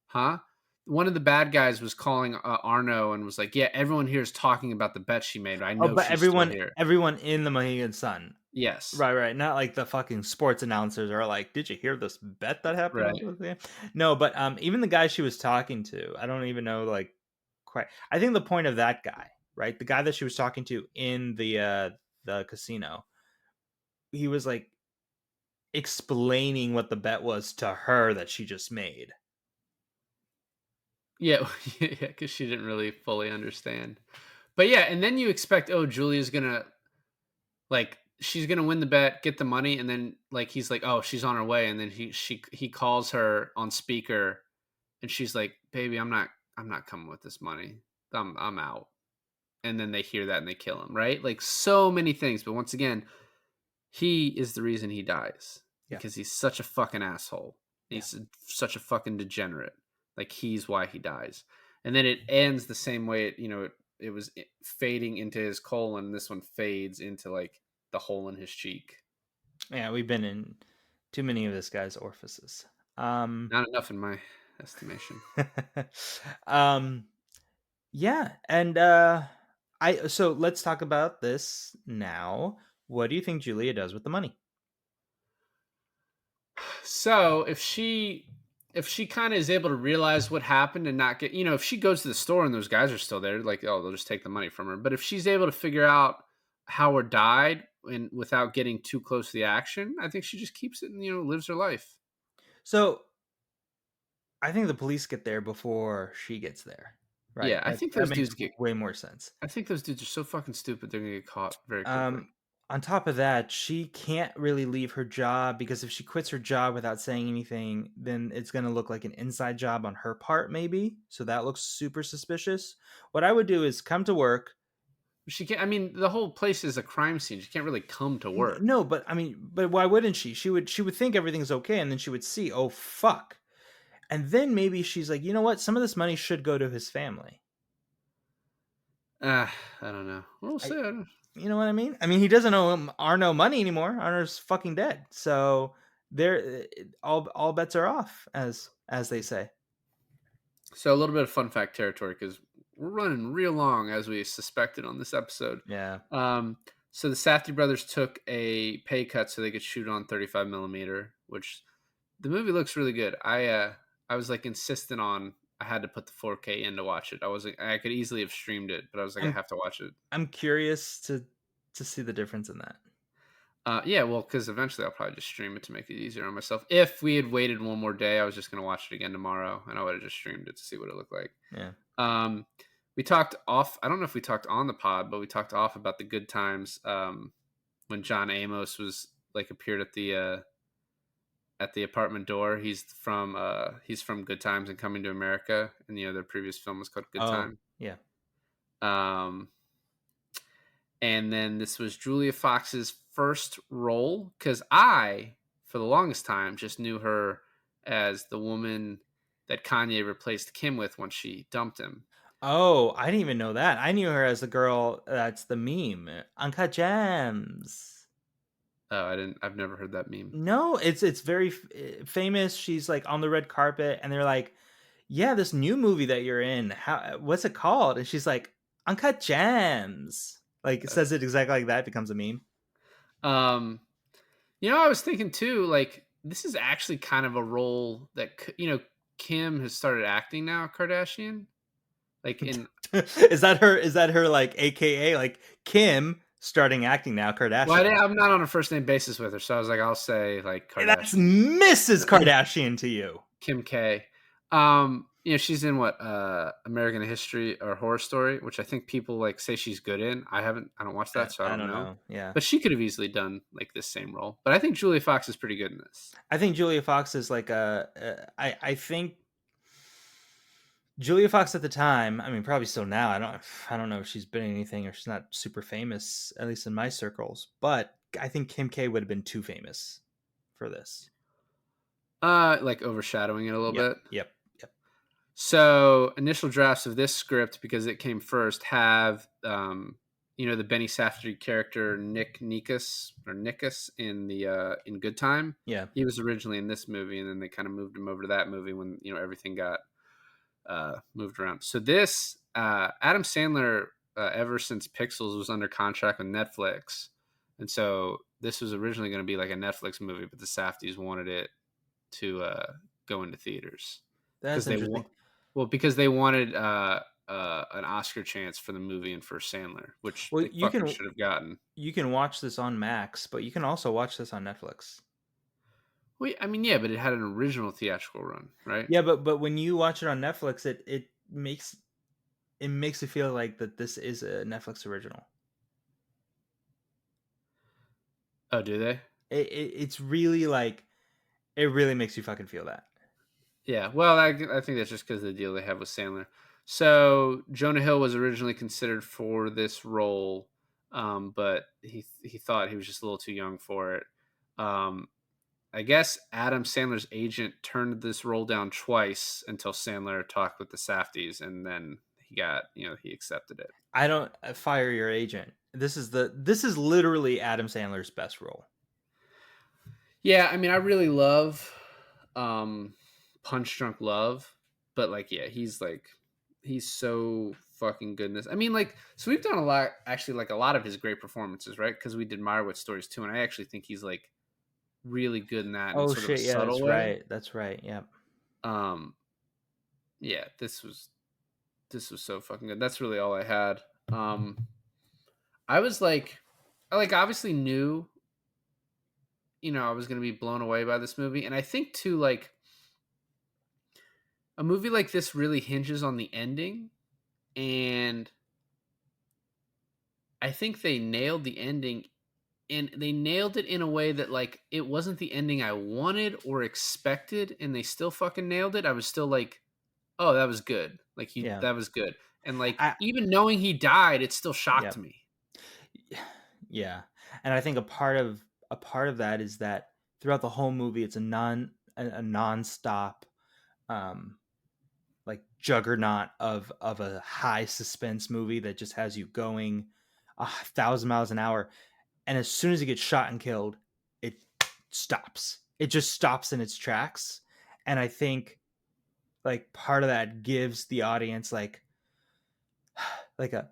Huh? One of the bad guys was calling Arno and was like, "Yeah, everyone here is talking about the bet she made. I know, but she's still everyone here." in the Mohegan Sun. Yes, Right. Not like the fucking sports announcers are like, "Did you hear this bet that happened?" Right. No, but even the guy she was talking to, I don't even know like quite. I think the point of that guy, right, the guy that she was talking to in the casino, he was like explaining what the bet was to her that she just made. Yeah, because she didn't really fully understand. But yeah, and then you expect, oh, Julia's gonna like she's gonna win the bet, get the money, and then like he's like, oh, she's on her way, and then he calls her on speaker, and she's like, baby, I'm not coming with this money. I'm out. And then they hear that and they kill him, right? Like so many things, but once again, he is the reason he dies because he's such a fucking asshole. He's such a fucking degenerate. Like he's why he dies. And then it ends the same way. It was fading into his colon. This one fades into like the hole in his cheek. Yeah, we've been in too many of this guy's orifices. Not enough in my estimation. Yeah, and so let's talk about this now. What do you think Julia does with the money? So if she kind of is able to realize what happened and not get, if she goes to the store and those guys are still there, like, oh, they'll just take the money from her. But if she's able to figure out Howard died and without getting too close to the action, I think she just keeps it and, lives her life. So I think the police get there before she gets there. Right. Yeah, I think those dudes get way more sense. I think those dudes are so fucking stupid they're gonna get caught very quickly. On top of that, she can't really leave her job because if she quits her job without saying anything, then it's going to look like an inside job on her part, maybe. So that looks super suspicious. What I would do is come to work. She can't. I mean, the whole place is a crime scene. She can't really come to work. No, but why wouldn't she? She would think everything's okay, and then she would see, oh fuck, and then maybe she's like, you know what? Some of this money should go to his family. I don't know. We'll see. You know what I mean? I mean, he doesn't owe Arno money anymore. Arno's fucking dead. So there, all bets are off, as they say. So a little bit of fun fact territory because we're running real long as we suspected on this episode. Yeah. So the Safdie brothers took a pay cut so they could shoot on 35 millimeter, which the movie looks really good. I was like insistent on. I had to put the 4K in to watch it. I could easily have streamed it, but I was like, I have to watch it. I'm curious to see the difference in that. Yeah, well, because eventually I'll probably just stream it to make it easier on myself. If we had waited one more day, I was just going to watch it again tomorrow, and I would have just streamed it to see what it looked like. Yeah. We talked off. I don't know if we talked on the pod, but we talked off about the good times when John Amos was like appeared at the apartment door. He's from Good Times and Coming to America, and their previous film was called Good Time. Yeah. And then this was Julia Fox's first role because I, for the longest time, just knew her as the woman that Kanye replaced Kim with when she dumped him. Oh, I didn't even know that. I knew her as the girl that's the meme, Uncut Gems. Oh, I've never heard that meme. No, it's very famous. She's like on the red carpet, and they're like, "Yeah, this new movie that you're in. What's it called?" And she's like, "Uncut Gems." Like says it exactly like that. Becomes a meme. I was thinking too. Like this is actually kind of a role that Kim has started acting now. Kardashian. Like in is that her like AKA like Kim starting acting now, Kardashian. Well, I'm not on a first name basis with her, so I was like, I'll say like That's Kardashian. Mrs. Kardashian to you. Kim K. She's in what American History or Horror Story, which I think people like say she's good in. I don't watch that, so I don't know. Yeah, But she could have easily done like this same role. But I think Julia Fox is pretty good in this. I think Julia Fox is like I think Julia Fox at the time, I mean, probably still now. I don't know if she's been in anything or she's not super famous, at least in my circles. But I think Kim K would have been too famous for this. Like overshadowing it a little bit. Yep. So initial drafts of this script, because it came first, have the Benny Safdie character Nick Nikas in the in Good Time. Yeah, he was originally in this movie, and then they kind of moved him over to that movie when everything got moved around. So this Adam Sandler, ever since Pixels was under contract with Netflix, and so this was originally going to be like a Netflix movie, but the Safdies wanted it to go into theaters. that's interesting. Because they wanted an Oscar chance for the movie and for Sandler, which they fucking should have gotten. You can watch this on Max, but you can also watch this on Netflix. Well, I mean, yeah, but it had an original theatrical run, right? Yeah, but when you watch it on Netflix, it makes it feel like that this is a Netflix original. Oh, do they? It's really like it really makes you fucking feel that. Yeah, well, I think that's just because of the deal they have with Sandler. So Jonah Hill was originally considered for this role, but he thought he was just a little too young for it. I guess Adam Sandler's agent turned this role down twice until Sandler talked with the Safdies, and then he accepted it. I don't fire your agent. This is literally Adam Sandler's best role. Yeah, I mean, I really love Punch Drunk Love, but like, yeah, he's so fucking good in this. I mean, like, so we've done a lot, actually, like a lot of his great performances, right? Because we did Meyerowitz Stories too, and I actually think he's like really good in that. Oh sort shit, of a yeah, subtle that's way. right. That's right. Yep. Yeah, this was so fucking good. That's really all I had. I was like obviously knew, I was gonna be blown away by this movie, and I think too, like, a movie like this really hinges on the ending, and I think they nailed the ending, and they nailed it in a way that, like, it wasn't the ending I wanted or expected, and they still fucking nailed it. I was still like, oh, that was good. Like, that was good. And like, even knowing he died, it still shocked me. Yeah. And I think a part of that is that throughout the whole movie, it's a nonstop, like juggernaut of a high suspense movie that just has you going 1,000 miles an hour. And as soon as he gets shot and killed, it stops. It just stops in its tracks. And I think like part of that gives the audience like a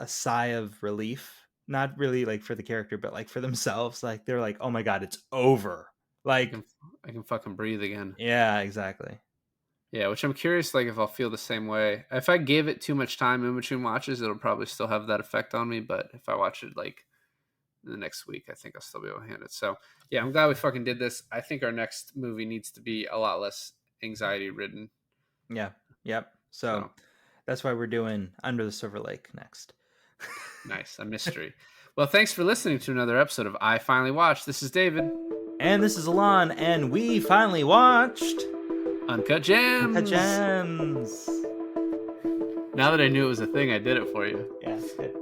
sigh of relief. Not really like for the character, but like for themselves. Like they're like, oh my God, it's over. Like I can fucking breathe again. Yeah, exactly. Yeah, which I'm curious, like, if I'll feel the same way. If I gave it too much time in between watches, it'll probably still have that effect on me. But if I watch it like the next week, I think I'll still be able to handle it. So yeah, I'm glad we fucking did this. I think our next movie needs to be a lot less anxiety ridden. Yeah. Yep. So that's why we're doing Under the Silver Lake next. Nice. A mystery. Well, thanks for listening to another episode of I Finally Watched. This is David. And this is Alon, and we finally watched Uncut Gems. Uncut Gems. Now that I knew it was a thing, I did it for you. Yeah, it's good.